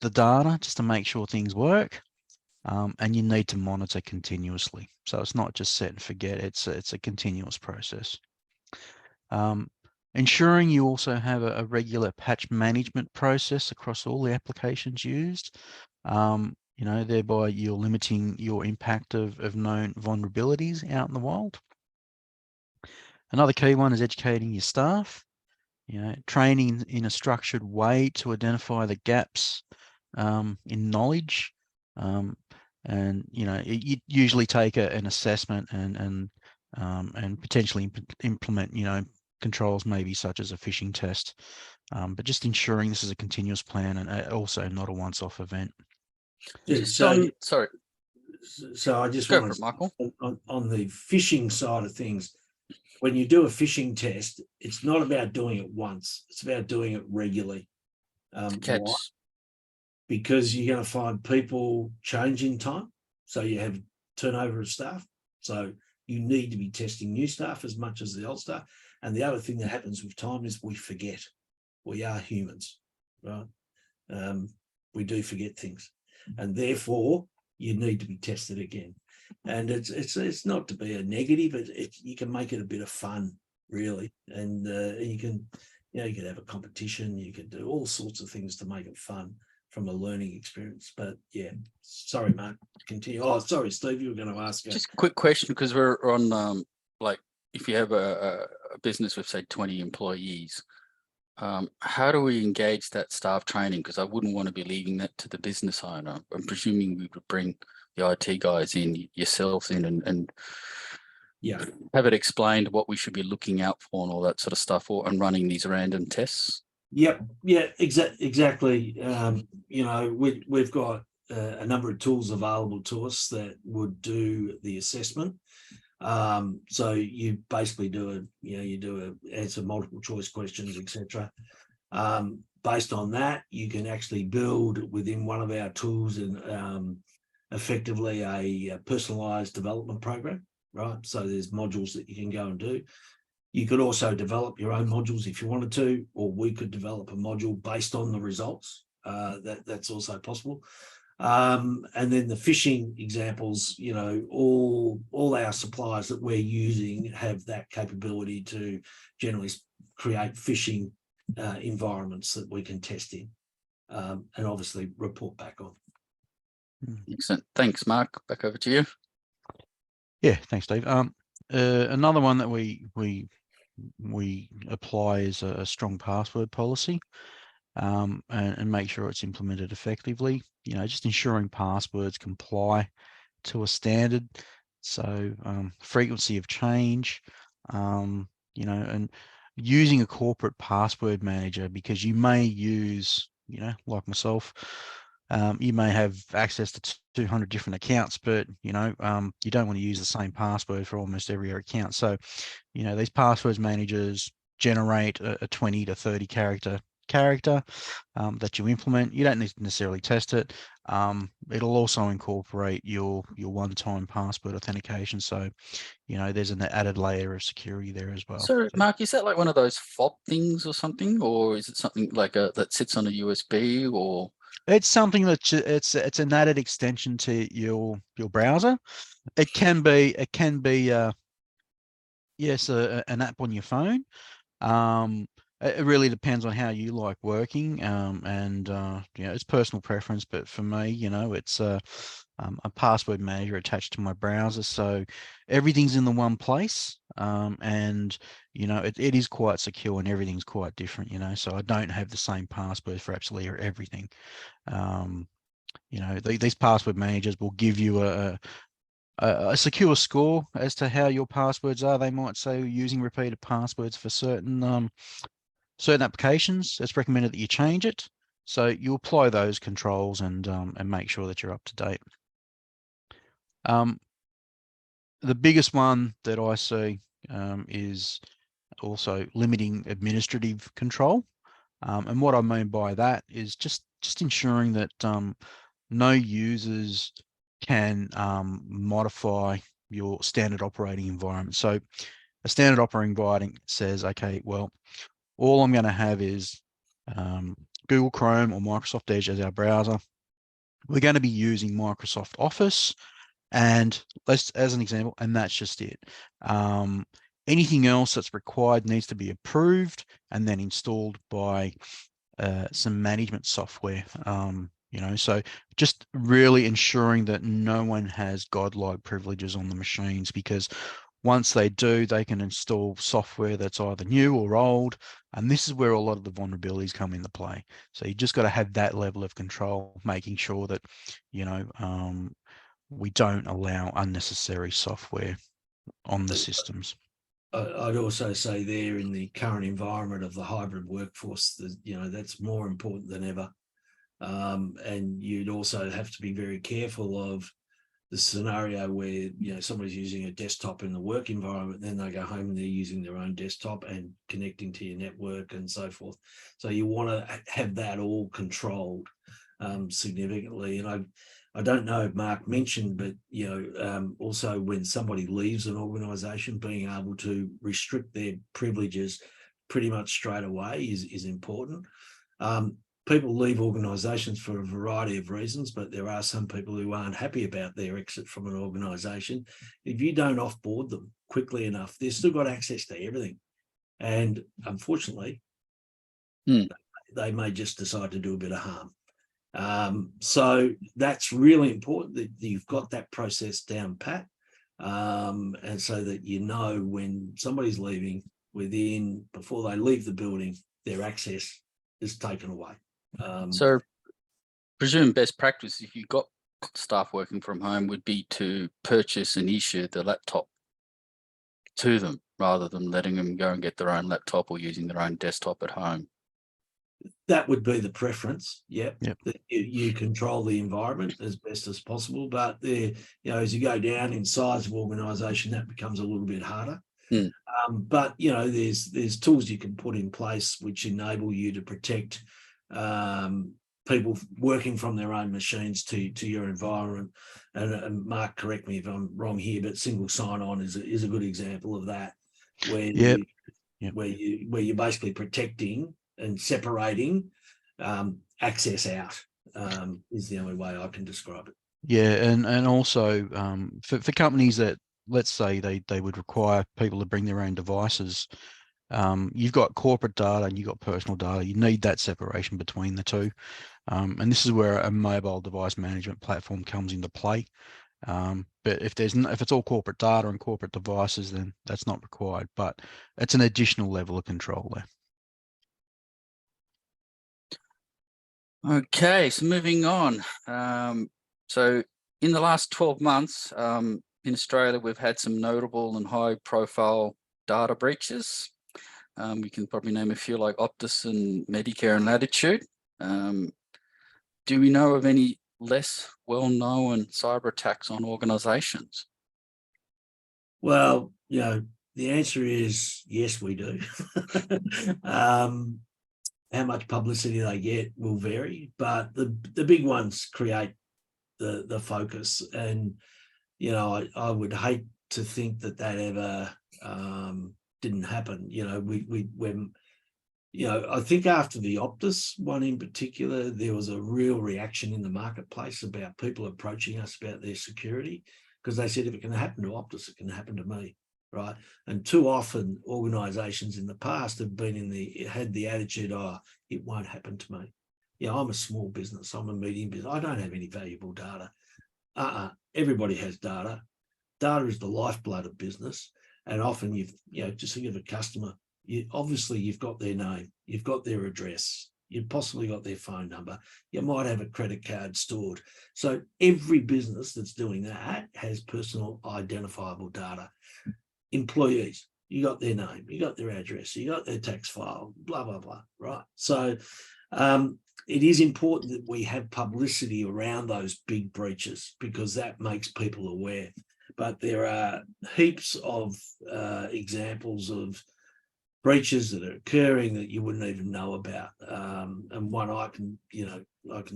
data just to make sure things work. And you need to monitor continuously. So it's not just set and forget, it's a continuous process. Ensuring you also have a regular patch management process across all the applications used, you know, thereby you're limiting your impact of known vulnerabilities out in the wild. Another key one is educating your staff, you know, training in a structured way to identify the gaps in knowledge. And, you know, you usually take an assessment and potentially implement, you know, controls maybe such as a phishing test, but just ensuring this is a continuous plan and also not a once-off event. Yeah, sorry. So I just Go want for it, Michael. on the phishing side of things, when you do a phishing test, it's not about doing it once. It's about doing it regularly. Why? Because you're going to find people change in time. So you have turnover of staff. So you need to be testing new staff as much as the old staff. And the other thing that happens with time is we forget. We are humans, right? We do forget things. And therefore, you need to be tested again. And it's not to be a negative, but you can make it a bit of fun, really. And you can have a competition. You can do all sorts of things to make it fun from a learning experience. But yeah, sorry, Mark, continue. Oh, sorry, Steve, you were going to ask. Just a quick question, because we're on like, if you have a business with, say, 20 employees, how do we engage that staff training? Because I wouldn't want to be leaving that to the business owner. I'm presuming we would bring the IT guys in, yourselves in, and yeah, have it explained what we should be looking out for and all that sort of stuff, and running these random tests. Yep. Yeah, exactly. You know, we've got a number of tools available to us that would do the assessment. So you basically answer multiple choice questions, etc. Based on that, you can actually build within one of our tools and effectively a personalized development program, right? So there's modules that you can go and do. You could also develop your own modules if you wanted to, or we could develop a module based on the results. That's also possible. And then the phishing examples, all our suppliers that we're using have that capability to generally create phishing environments that we can test in and obviously report back on. Excellent. Thanks, Mark. Back over to you. Yeah, thanks, Dave. Another one that we apply is a strong password policy, and make sure it's implemented effectively. Just ensuring passwords comply to a standard. So frequency of change, and using a corporate password manager, because you may use, like myself, you may have access to 200 different accounts, but you don't want to use the same password for almost every account. So these passwords managers generate a 20 to 30 character that you implement. You don't need to necessarily test it. It'll also incorporate your one-time password authentication, so there's an added layer of security there as well. So, Mark, is that like one of those fob things or something, or is it something like that sits on a USB? Or it's something that it's an added extension to your browser. It can be yes, an app on your phone. It really depends on how you like working, and it's personal preference. But for me, it's a password manager attached to my browser, so everything's in the one place, and it is quite secure, and everything's quite different. So I don't have the same password for absolutely everything. These password managers will give you a secure score as to how your passwords are. They might say using repeated passwords for certain applications. It's recommended that you change it. So you apply those controls and make sure that you're up to date. The biggest one that I see is also limiting administrative control. And what I mean by that is just ensuring that no users can modify your standard operating environment. So a standard operating environment says, okay, well, all I'm going to have is Google Chrome or Microsoft Edge as our browser. We're going to be using Microsoft Office, and as an example, and that's just it. Anything else that's required needs to be approved and then installed by some management software. So just really ensuring that no one has godlike privileges on the machines, because once they do, they can install software that's either new or old, and this is where a lot of the vulnerabilities come into play. So you just got to have that level of control, making sure that we don't allow unnecessary software on the systems. I'd also say there, in the current environment of the hybrid workforce, that's more important than ever. And you'd also have to be very careful of the scenario where somebody's using a desktop in the work environment, then they go home and they're using their own desktop and connecting to your network and so forth. So you want to have that all controlled significantly. And I don't know if Mark mentioned, but also when somebody leaves an organisation, being able to restrict their privileges pretty much straight away is important. People leave organisations for a variety of reasons, but there are some people who aren't happy about their exit from an organisation. If you don't offboard them quickly enough, they've still got access to everything. And unfortunately, they may just decide to do a bit of harm. So that's really important that you've got that process down pat. And so that when somebody's leaving, before they leave the building, their access is taken away. So presume best practice, if you've got staff working from home, would be to purchase and issue the laptop to them rather than letting them go and get their own laptop or using their own desktop at home. That would be the preference. Yep. Yep. That you control the environment as best as possible. But there, as you go down in size of organisation, that becomes a little bit harder. But there's tools you can put in place which enable you to protect people working from their own machines to your environment. And Mark, correct me if I'm wrong here, but single sign-on is a good example of that, where where you're basically protecting and separating access out is the only way I can describe it. Yeah, and also for companies that, let's say they would require people to bring their own devices, you've got corporate data and you've got personal data. You need that separation between the two. And this is where a mobile device management platform comes into play. But if it's all corporate data and corporate devices, then that's not required. But it's an additional level of control there. Okay, so moving on. So in the last 12 months, in Australia, we've had some notable and high-profile data breaches. We can probably name a few like Optus and Medicare and Latitude. Do we know of any less well-known cyber attacks on organisations? Well, the answer is yes, we do. How much publicity they get will vary, but the big ones create the focus. And I would hate to think that ever didn't happen. I think after the Optus one in particular, there was a real reaction in the marketplace about people approaching us about their security, because they said, if it can happen to Optus, it can happen to me, right? And too often organisations in the past have been had the attitude, oh, it won't happen to me. I'm a small business, I'm a medium business, I don't have any valuable data. Everybody has data. Data is the lifeblood of business. And often just think of a customer, obviously you've got their name, you've got their address, you've possibly got their phone number, you might have a credit card stored. So every business that's doing that has personal identifiable data. Employees, you got their name, you got their address, you got their tax file, blah, blah, blah, right? So it is important that we have publicity around those big breaches, because that makes people aware. But there are heaps of examples of breaches that are occurring that you wouldn't even know about. And one I can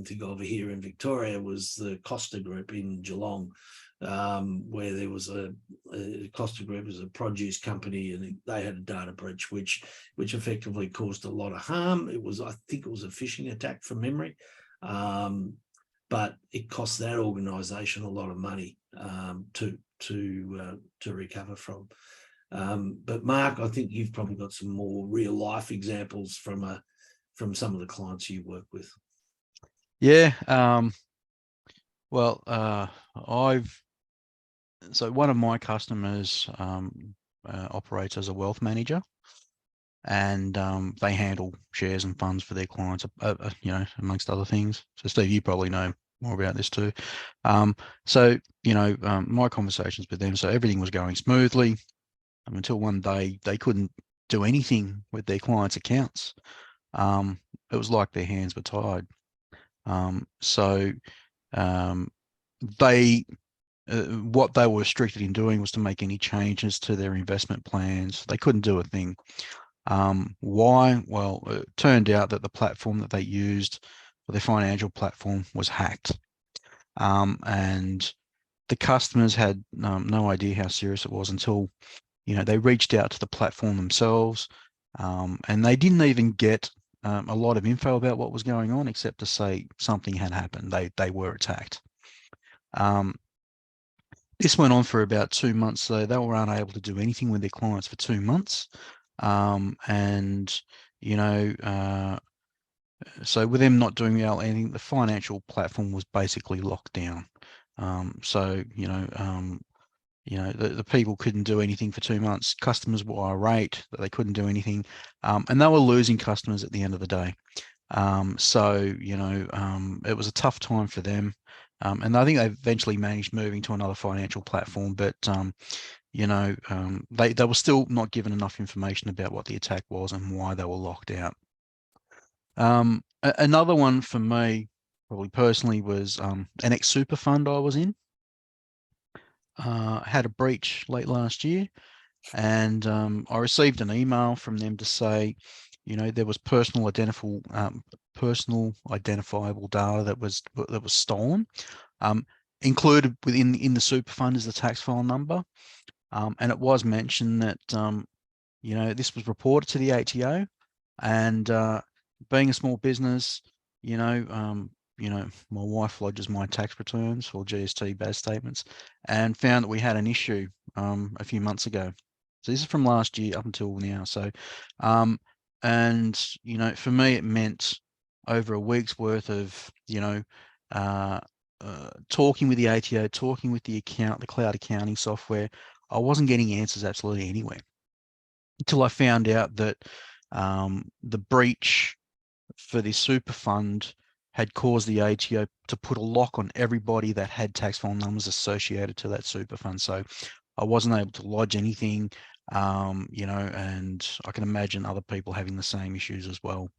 think of here in Victoria was the Costa Group in Geelong, where there was a Costa Group was a produce company, and they had a data breach which effectively caused a lot of harm. I think it was a phishing attack from memory, but it cost that organisation a lot of money to recover from. But Mark, I think you've probably got some more real life examples from some of the clients you work with. Yeah. So one of my customers operates as a wealth manager, and they handle shares and funds for their clients, amongst other things. So Steve, you probably know more about this too. My conversations with them, so everything was going smoothly until one day they couldn't do anything with their clients' accounts. It was like their hands were tied. What they were restricted in doing was to make any changes to their investment plans. They couldn't do a thing. Why? Well, it turned out that the platform that they used for their financial platform was hacked. And the customers had no idea how serious it was until, they reached out to the platform themselves, and they didn't even get a lot of info about what was going on, except to say something had happened. They were attacked. This went on for about 2 months, so they were unable to do anything with their clients for 2 months. So with them not doing anything, the financial platform was basically locked down. The people couldn't do anything for 2 months. Customers were irate that they couldn't do anything, and they were losing customers at the end of the day. It was a tough time for them. And I think they eventually managed moving to another financial platform, but they were still not given enough information about what the attack was and why they were locked out. Another one for me, probably personally, was an ex-super fund I was in. Had a breach late last year, and I received an email from them to say, there was personal identifiable data that was stolen. Included in the super fund is the tax file number, and it was mentioned that this was reported to the ATO, and being a small business, my wife lodges my tax returns or GST BAS statements, and found that we had an issue a few months ago. So this is from last year up until now. So, and for me, it meant over a week's worth of talking with the ATO, talking with the cloud accounting software. I wasn't getting answers absolutely anywhere until I found out that the breach for this super fund had caused the ATO to put a lock on everybody that had tax file numbers associated to that super fund. So I wasn't able to lodge anything, and I can imagine other people having the same issues as well.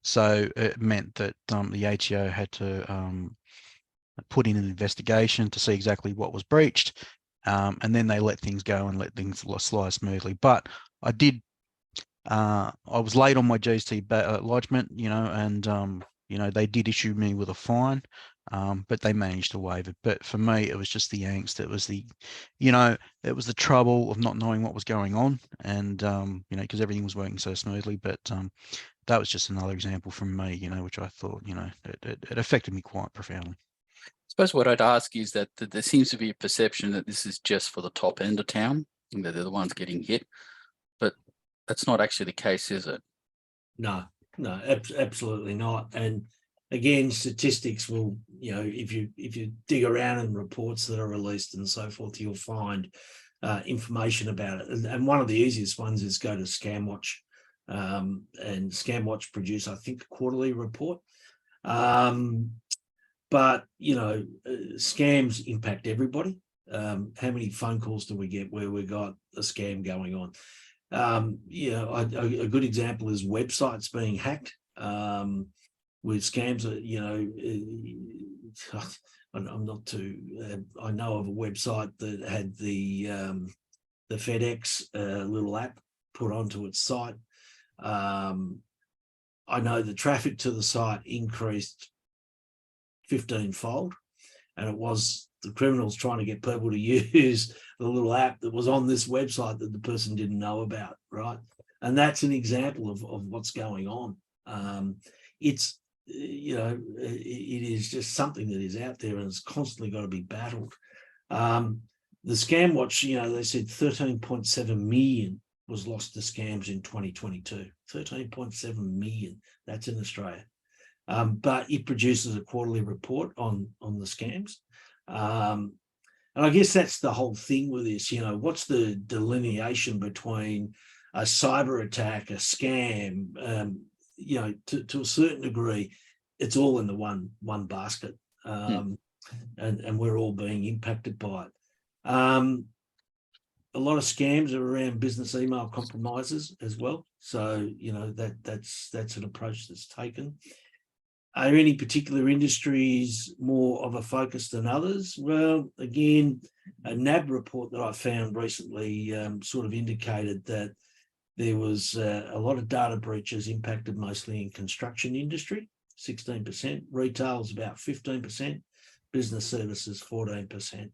So it meant that the ATO had to put in an investigation to see exactly what was breached, and then they let things go and let things slide smoothly. But I did. I was late on my GST lodgement, and they did issue me with a fine, but they managed to waive it. But for me, it was just the angst. It was it was the trouble of not knowing what was going on, and because everything was working so smoothly. But that was just another example from me, which I thought, it affected me quite profoundly. I suppose what I'd ask is that there seems to be a perception that this is just for the top end of town, and that they're the ones getting hit, but that's not actually the case, is it? No, absolutely not. And again, statistics will, if you dig around in reports that are released and so forth, you'll find information about it. And one of the easiest ones is go to ScamWatch, and ScamWatch produce, I think, a quarterly report. But scams impact everybody. How many phone calls do we get where we got a scam going on? A good example is websites being hacked with scams. I'm not too. I know of a website that had the FedEx little app put onto its site. I know the traffic to the site increased 15-fold, and it was the criminals trying to get people to use the little app that was on this website that the person didn't know about, right? And that's an example of what's going on. It is just something that is out there and it's constantly got to be battled. The ScamWatch, they said 13.7 million was lost to scams in 2022. 13.7 million, that's in Australia. But it produces a quarterly report on the scams. And I guess that's the whole thing with this, what's the delineation between a cyber attack, a scam, to a certain degree, it's all in the one basket. And we're all being impacted by it. A lot of scams are around business email compromises as well. So, that's an approach that's taken. Are any particular industries more of a focus than others? Well, again, a NAB report that I found recently sort of indicated that there was a lot of data breaches impacted mostly in construction industry, 16%, retail is about 15%, business services 14%.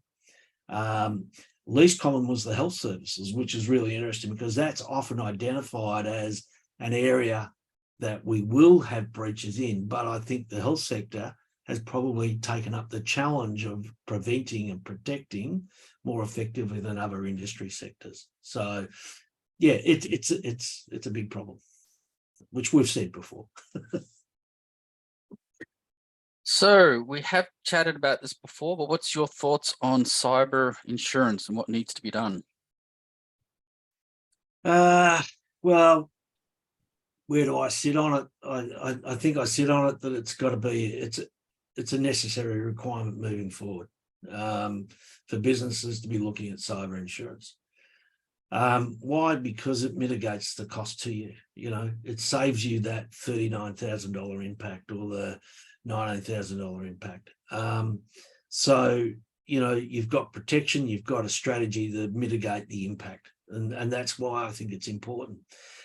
Least common was the health services, which is really interesting because that's often identified as an area that we will have breaches in, but I think the health sector has probably taken up the challenge of preventing and protecting more effectively than other industry sectors. So, yeah, it's a big problem, which we've said before. So we have chatted about this before, but what's your thoughts on cyber insurance and what needs to be done? Well, where do I sit on it? I think I sit on it that it's got to be, it's a necessary requirement moving forward for businesses to be looking at cyber insurance. Why? Because it mitigates the cost to you. You know, it saves you that $39,000 impact or the $19,000 impact. So, you know, you've got protection, you've got a strategy to mitigate the impact. And that's why I think it's important.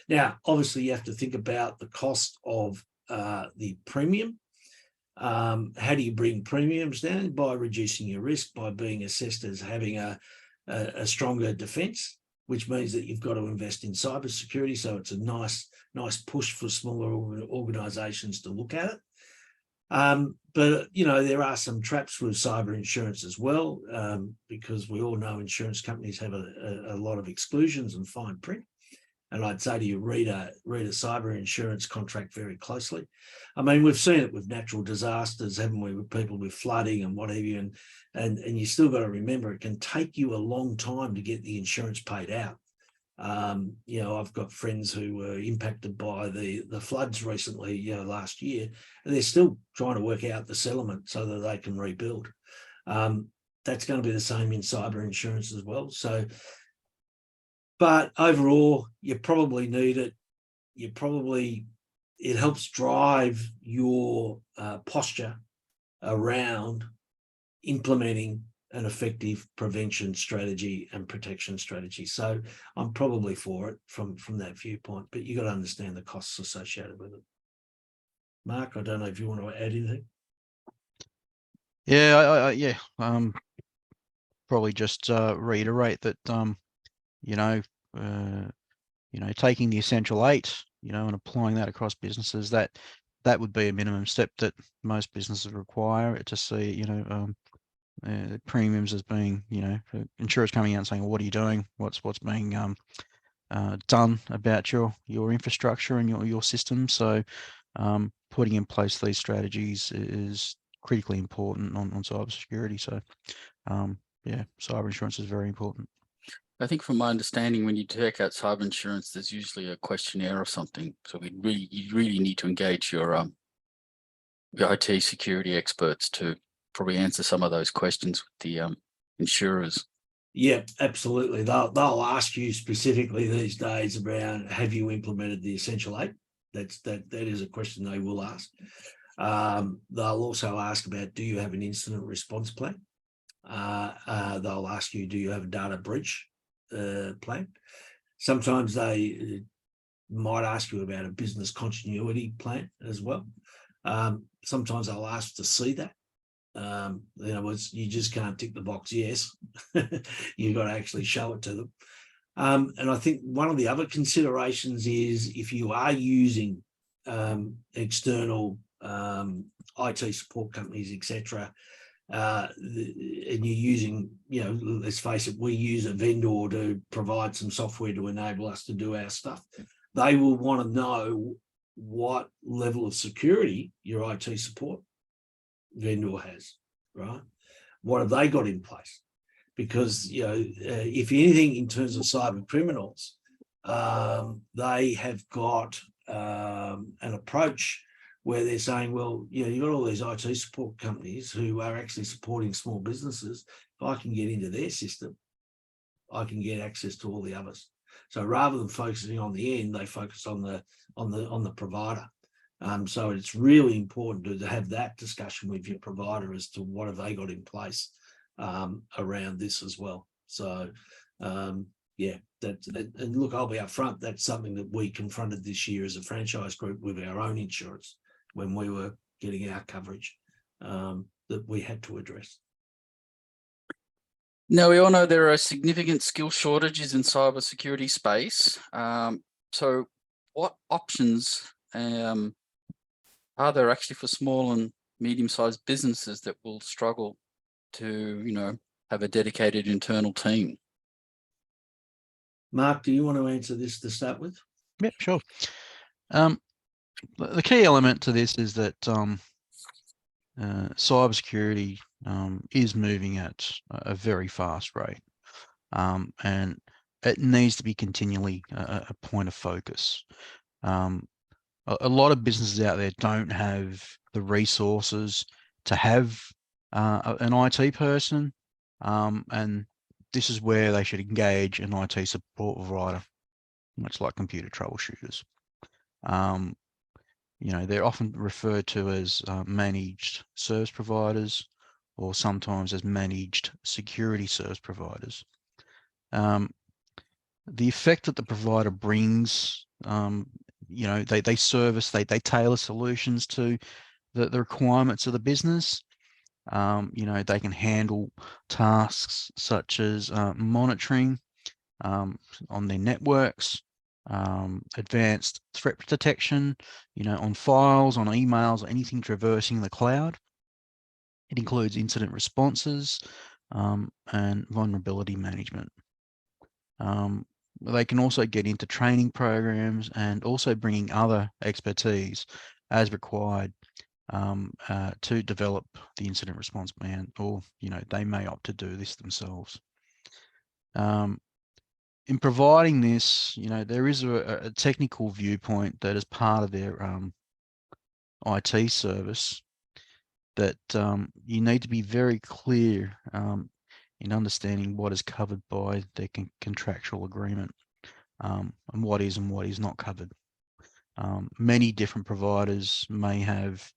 Now, obviously, you have to think about the cost of the premium. How do you bring premiums down? By reducing your risk, by being assessed as having a stronger defence, which means that you've got to invest in cybersecurity. So it's a nice push for smaller organisations to look at it. But, you know, there are some traps with cyber insurance as well, because we all know insurance companies have a lot of exclusions and fine print. And I'd say to you, read a cyber insurance contract very closely. I mean, we've seen it with natural disasters, haven't we, with people with flooding and what have you. And you still got to remember, it can take you a long time to get the insurance paid out. You know, I've got friends who were impacted by the floods recently, you know, last year, and they're still trying to work out the settlement so that they can rebuild. That's going to be the same in cyber insurance as well. So, but overall, you probably need it. It helps drive your posture around implementing an effective prevention strategy and protection strategy. So I'm probably for it from that viewpoint, but you got to understand the costs associated with it. Mark, I don't know if you want to add anything. Yeah, probably just reiterate that taking the essential 8, and applying that across businesses, that would be a minimum step that most businesses require to see, premiums as being, insurers coming out and saying, well, what are you doing? What's being done about your infrastructure and your system? So putting in place these strategies is critically important on cybersecurity. So cyber insurance is very important. I think from my understanding, when you take out cyber insurance, there's usually a questionnaire or something. So you really need to engage your IT security experts to probably answer some of those questions with the insurers. Yeah, absolutely. They'll ask you specifically these days around, have you implemented the essential 8? That is a question they will ask. They'll also ask about, do you have an incident response plan? They'll ask you, do you have a data breach plan? Sometimes they might ask you about a business continuity plan as well. Sometimes they'll ask to see that. You just can't tick the box yes. You've got to actually show it to them. And I think one of the other considerations is, if you are using external IT support companies, etc., and you're using, let's face it, we use a vendor to provide some software to enable us to do our stuff. They will want to know what level of security your IT support vendor has, right? What have they got in place? Because, if anything, in terms of cyber criminals, they have got an approach where they're saying, well, you've got all these IT support companies who are actually supporting small businesses. If I can get into their system, I can get access to all the others. So rather than focusing on the end, they focus on the provider. So it's really important to have that discussion with your provider as to what have they got in place around this as well. So and look, I'll be upfront. That's something that we confronted this year as a franchise group with our own insurance when we were getting our coverage that we had to address. Now, we all know there are significant skill shortages in cybersecurity space. So what options are there actually for small and medium-sized businesses that will struggle to, have a dedicated internal team? Mark, do you want to answer this to start with? Yep, sure. The key element to this is that cybersecurity is moving at a very fast rate, and it needs to be continually a point of focus. A lot of businesses out there don't have the resources to have an IT person, and this is where they should engage an IT support provider, much like computer troubleshooters. They're often referred to as managed service providers, or sometimes as managed security service providers. The effect that the provider brings, they service, they tailor solutions to the requirements of the business. They can handle tasks such as monitoring on their networks, advanced threat detection, on files, on emails, anything traversing the cloud. It includes incident responses and vulnerability management. They can also get into training programs and also bringing other expertise as required to develop the incident response plan, or they may opt to do this themselves. In providing this, there is a technical viewpoint that is part of their IT service that you need to be very clear in understanding what is covered by their contractual agreement, and what is not covered. Many different providers may have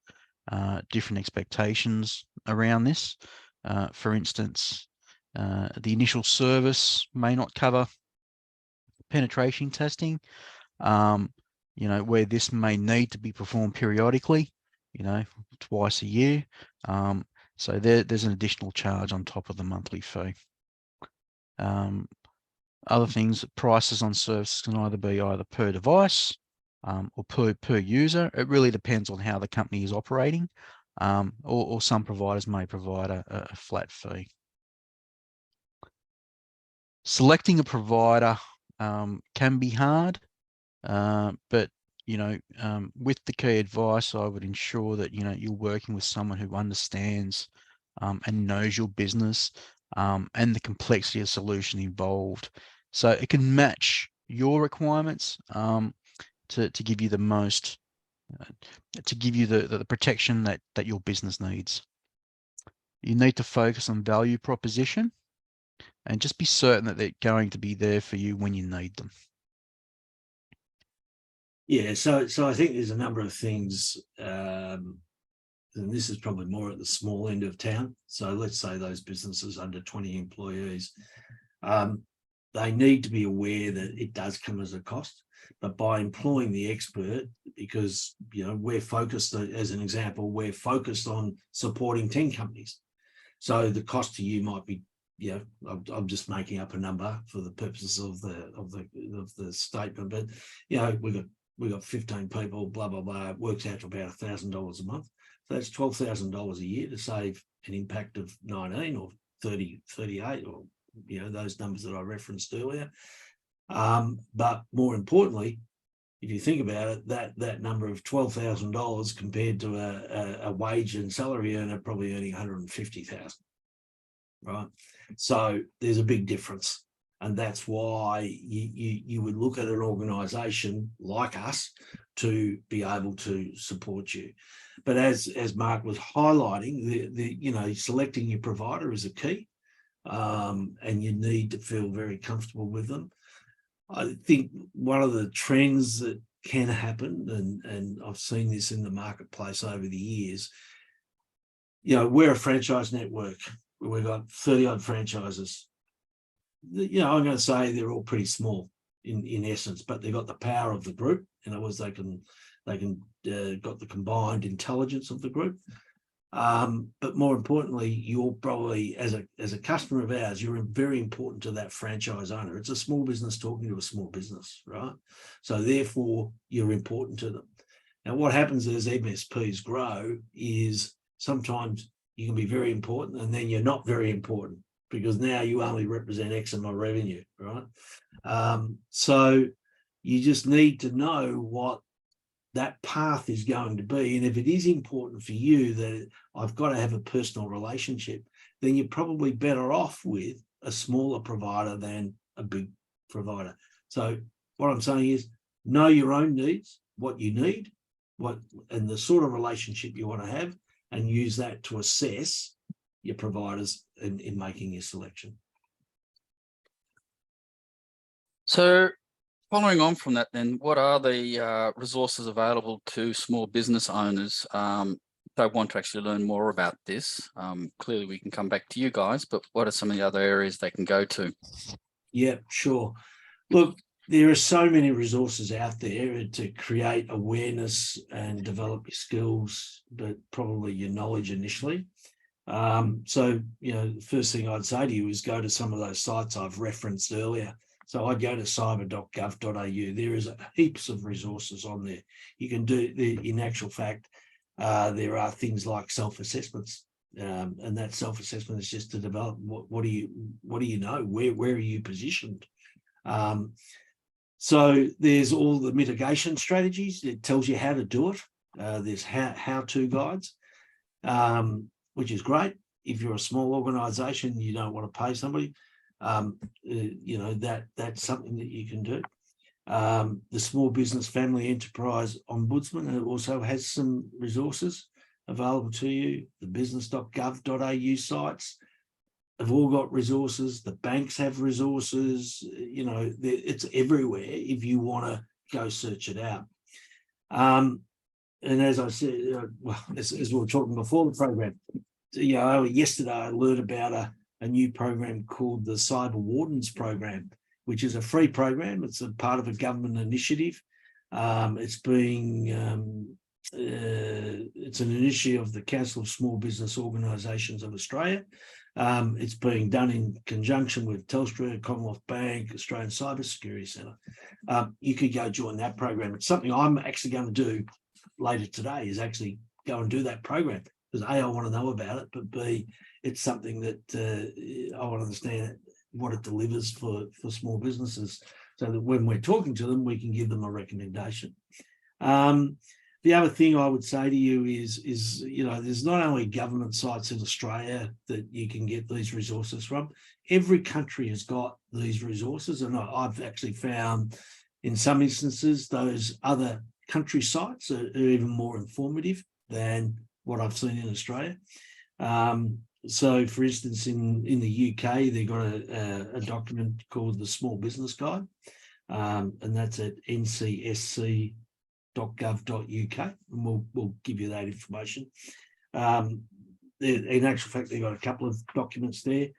different expectations around this. For instance, the initial service may not cover penetration testing, where this may need to be performed periodically, twice a year. So there's an additional charge on top of the monthly fee. Other things, prices on services can either be per device or per user. It really depends on how the company is operating, or some providers may provide a flat fee. Selecting a provider can be hard, but with the key advice, I would ensure that you're working with someone who understands and knows your business and the complexity of solution involved, so it can match your requirements to give you the most, to give you the protection that your business needs. You need to focus on value proposition and just be certain that they're going to be there for you when you need them. Yeah, so I think there's a number of things, and this is probably more at the small end of town. So let's say those businesses under 20 employees, they need to be aware that it does come as a cost. But by employing the expert, because we're focused, as an example, we're focused on supporting 10 companies. So the cost to you might be, I'm just making up a number for the purposes of the statement, but we've got 15 people, blah blah blah. It works out to about $1,000 a month. So that's $12,000 a year to save an impact of 19 or 30, 38, or those numbers that I referenced earlier. But more importantly, if you think about it, that number of $12,000 compared to a wage and salary earner probably earning $150,000, right? So there's a big difference, and that's why you would look at an organisation like us to be able to support you. But as Mark was highlighting, selecting your provider is a key, and you need to feel very comfortable with them. I think one of the trends that can happen, and I've seen this in the marketplace over the years, we're a franchise network. We've got 30 odd franchises. I'm going to say they're all pretty small in essence, but they've got the power of the group. In other words, they can got the combined intelligence of the group. But more importantly, you're probably, as a customer of ours, you're very important to that franchise owner. It's a small business talking to a small business, right? So therefore, you're important to them. Now, what happens as MSPs grow is sometimes you can be very important, and then you're not very important because now you only represent X amount of revenue, right? So you just need to know what that path is going to be. And if it is important for you that I've got to have a personal relationship, then you're probably better off with a smaller provider than a big provider. So what I'm saying is know your own needs, what you need, and the sort of relationship you want to have, and use that to assess your providers in making your selection. So following on from that, then, what are the resources available to small business owners? If they want to actually learn more about this, clearly we can come back to you guys, but what are some of the other areas they can go to? Yeah, sure. Look, there are so many resources out there to create awareness and develop your skills, but probably your knowledge initially. So, the first thing I'd say to you is go to some of those sites I've referenced earlier. So I'd go to cyber.gov.au. There is heaps of resources on there. You can do, in actual fact, there are things like self-assessments, and that self-assessment is just to develop what do you know, where are you positioned. So there's all the mitigation strategies. It tells you how to do it. There's how-to guides, which is great. If you're a small organisation, you don't want to pay somebody. That's something that you can do. The Small Business Family Enterprise Ombudsman also has some resources available to you. The business.gov.au sites have all got resources. The banks have resources. It's everywhere if you want to go search it out. And as I said, as we were talking before the program, yesterday I learned about a new program called the Cyber Wardens program, which is a free program. It's a part of a government initiative. It's an initiative of the Council of Small Business Organisations of Australia. It's being done in conjunction with Telstra, Commonwealth Bank, Australian Cyber Security Centre. You could go join that program. It's something I'm actually going to do later today, is actually go and do that program, because A, I want to know about it, but B, it's something that I want to understand what it delivers for small businesses, so that when we're talking to them, we can give them a recommendation. The other thing I would say to you is there's not only government sites in Australia that you can get these resources from. Every country has got these resources, and I've actually found in some instances those other country sites are even more informative than what I've seen in Australia. So, for instance, in the UK, they've got a document called the Small Business Guide, and that's at ncsc.gov.uk, and we'll give you that information. In actual fact, they've got a couple of documents there.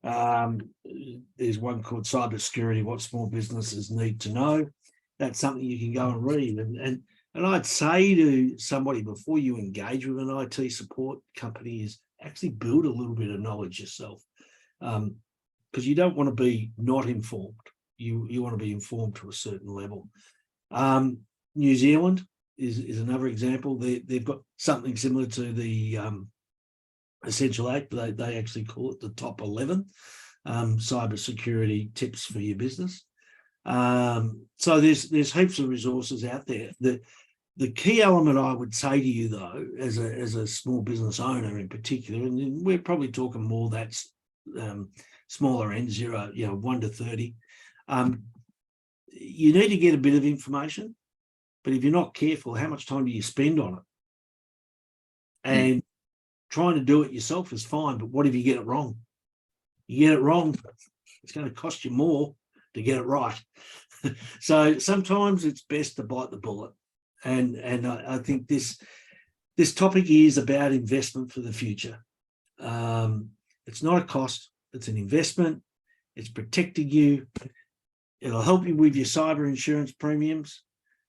There's one called Cybersecurity, What Small Businesses Need to Know. That's something you can go and read. And I'd say to somebody, before you engage with an IT support company, is actually build a little bit of knowledge yourself, because you don't want to be not informed. You want to be informed to a certain level. New Zealand is another example. They've got something similar to the Essential 8, but they actually call it the top 11 cybersecurity tips for your business. So there's heaps of resources out there. The key element I would say to you, though, as a small business owner in particular, and we're probably talking more that's smaller end, 1 to 30, you need to get a bit of information, but if you're not careful, how much time do you spend on it? And trying to do it yourself is fine, but what if you get it wrong? You get it wrong, it's going to cost you more to get it right. So sometimes it's best to bite the bullet. And I think this topic is about investment for the future. It's not a cost, it's an investment. It's protecting you. It'll help you with your cyber insurance premiums.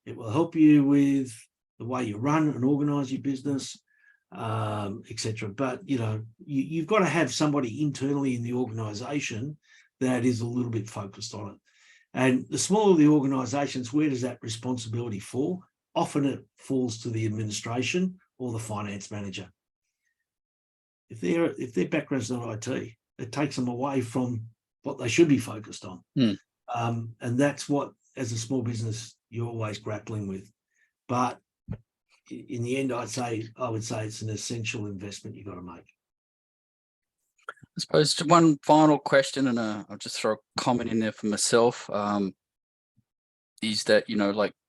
It will help you with the way you run and organise your business, etc. But you've got to have somebody internally in the organisation that is a little bit focused on it. And the smaller the organisations, where does that responsibility fall? Often it falls to the administration or the finance manager. If their background's not IT, it takes them away from what they should be focused on. And that's what, as a small business, you're always grappling with. But in the end, I would say it's an essential investment you've got to make. I suppose one final question, and I'll just throw a comment in there for myself, is that,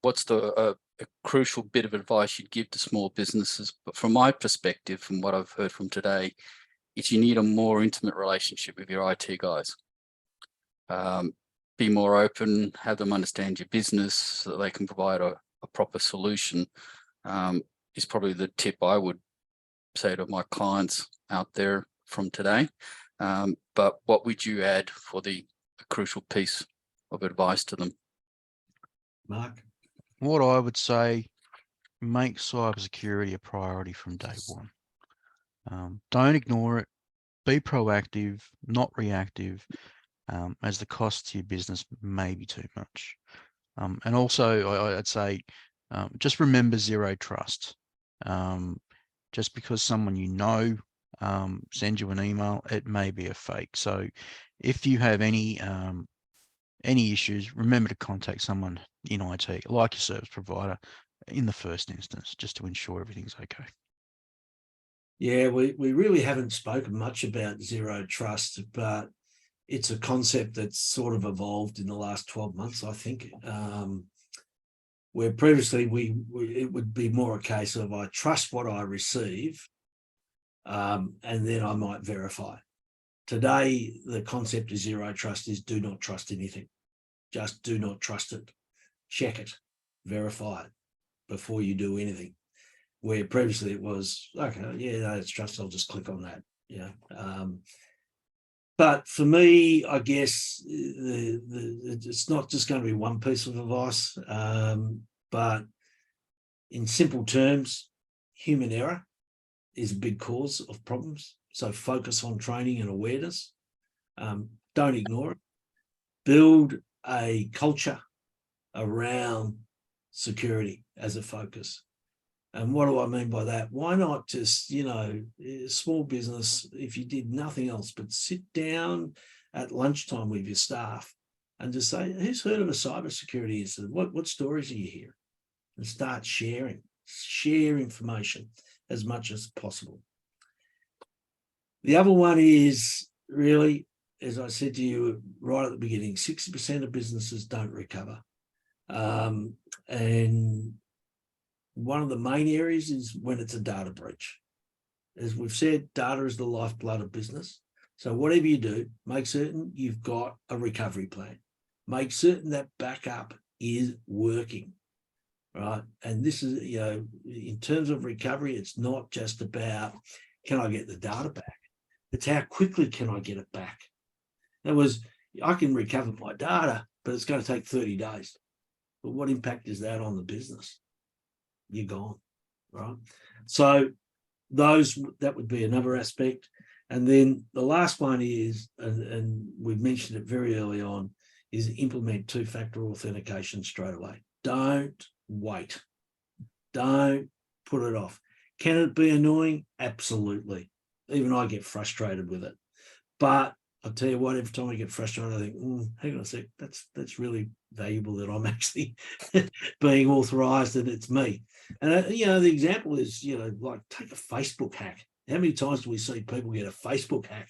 what's a crucial bit of advice you'd give to small businesses? But from my perspective, from what I've heard from today, is you need a more intimate relationship with your IT guys. be more open, have them understand your business so that they can provide a proper solution, is probably the tip I would say to my clients out there from today. But what would you add for the crucial piece of advice to them? Mark? What I would say, make cybersecurity a priority from day one. Don't ignore it. Be proactive, not reactive, as the cost to your business may be too much. And also, I'd say, just remember zero trust. Just because someone you know sends you an email, it may be a fake. So if you have any issues, remember to contact someone in IT, like your service provider, in the first instance, just to ensure everything's okay. Yeah, we really haven't spoken much about zero trust, but it's a concept that's sort of evolved in the last 12 months, I think. Where previously it would be more a case of I trust what I receive, and then I might verify. Today, the concept of zero trust is do not trust anything. Just do not trust it. Check it, verify it before you do anything. Where previously it was, okay, yeah, no, it's trust, I'll just click on that. Yeah. But for me, I guess it's not just going to be one piece of advice, but in simple terms, human error is a big cause of problems. So focus on training and awareness. Don't ignore it. Build a culture around security as a focus. And what do I mean by that? Why not just, small business, if you did nothing else but sit down at lunchtime with your staff and just say, who's heard of a cybersecurity incident? What stories are you hearing? And start sharing. Share information as much as possible. The other one is really, as I said to you right at the beginning, 60% of businesses don't recover. And one of the main areas is when it's a data breach. As we've said, data is the lifeblood of business. So whatever you do, make certain you've got a recovery plan. Make certain that backup is working, right? And this is, in terms of recovery, it's not just about, can I get the data back? It's how quickly can I get it back? In other words, I can recover my data, but it's going to take 30 days. But what impact is that on the business? You're gone, right? So that would be another aspect. And then the last one is, and we've mentioned it very early on, is implement two-factor authentication straight away. Don't wait. Don't put it off. Can it be annoying? Absolutely. Even I get frustrated with it. But I'll tell you what, every time I get frustrated, I think, hang on a sec, that's really valuable that I'm actually being authorized and it's me. And, the example is, like take a Facebook hack. How many times do we see people get a Facebook hack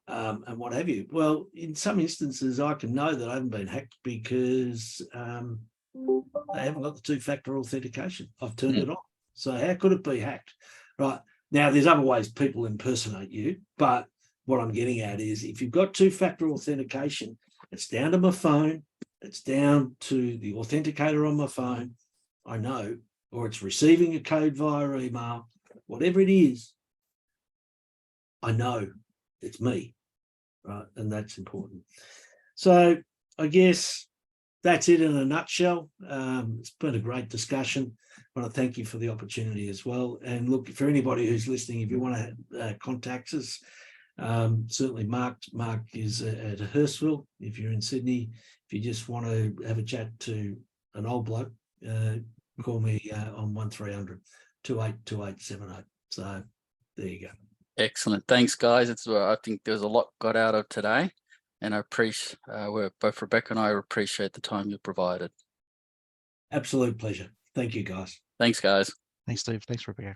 and what have you? Well, in some instances, I can know that I haven't been hacked because they haven't got the two-factor authentication. I've turned it on. So how could it be hacked? Right. Now, there's other ways people impersonate you, but what I'm getting at is if you've got two-factor authentication, it's down to my phone, it's down to the authenticator on my phone, I know, or it's receiving a code via email, whatever it is, I know it's me, right? And that's important. So I guess that's it in a nutshell. It's been a great discussion. I want to thank you for the opportunity as well. And look, for anybody who's listening, if you want to contact us, certainly Mark is at Hurstville. If you're in Sydney, if you just want to have a chat to an old bloke, call me on 1300 282878. So there you go. Excellent. Thanks, guys. I think there's a lot got out of today, and I appreciate both Rebecca and I appreciate the time you provided. Absolute pleasure. Thank you, guys. Thanks, guys. Thanks, Steve. Thanks, Rebecca.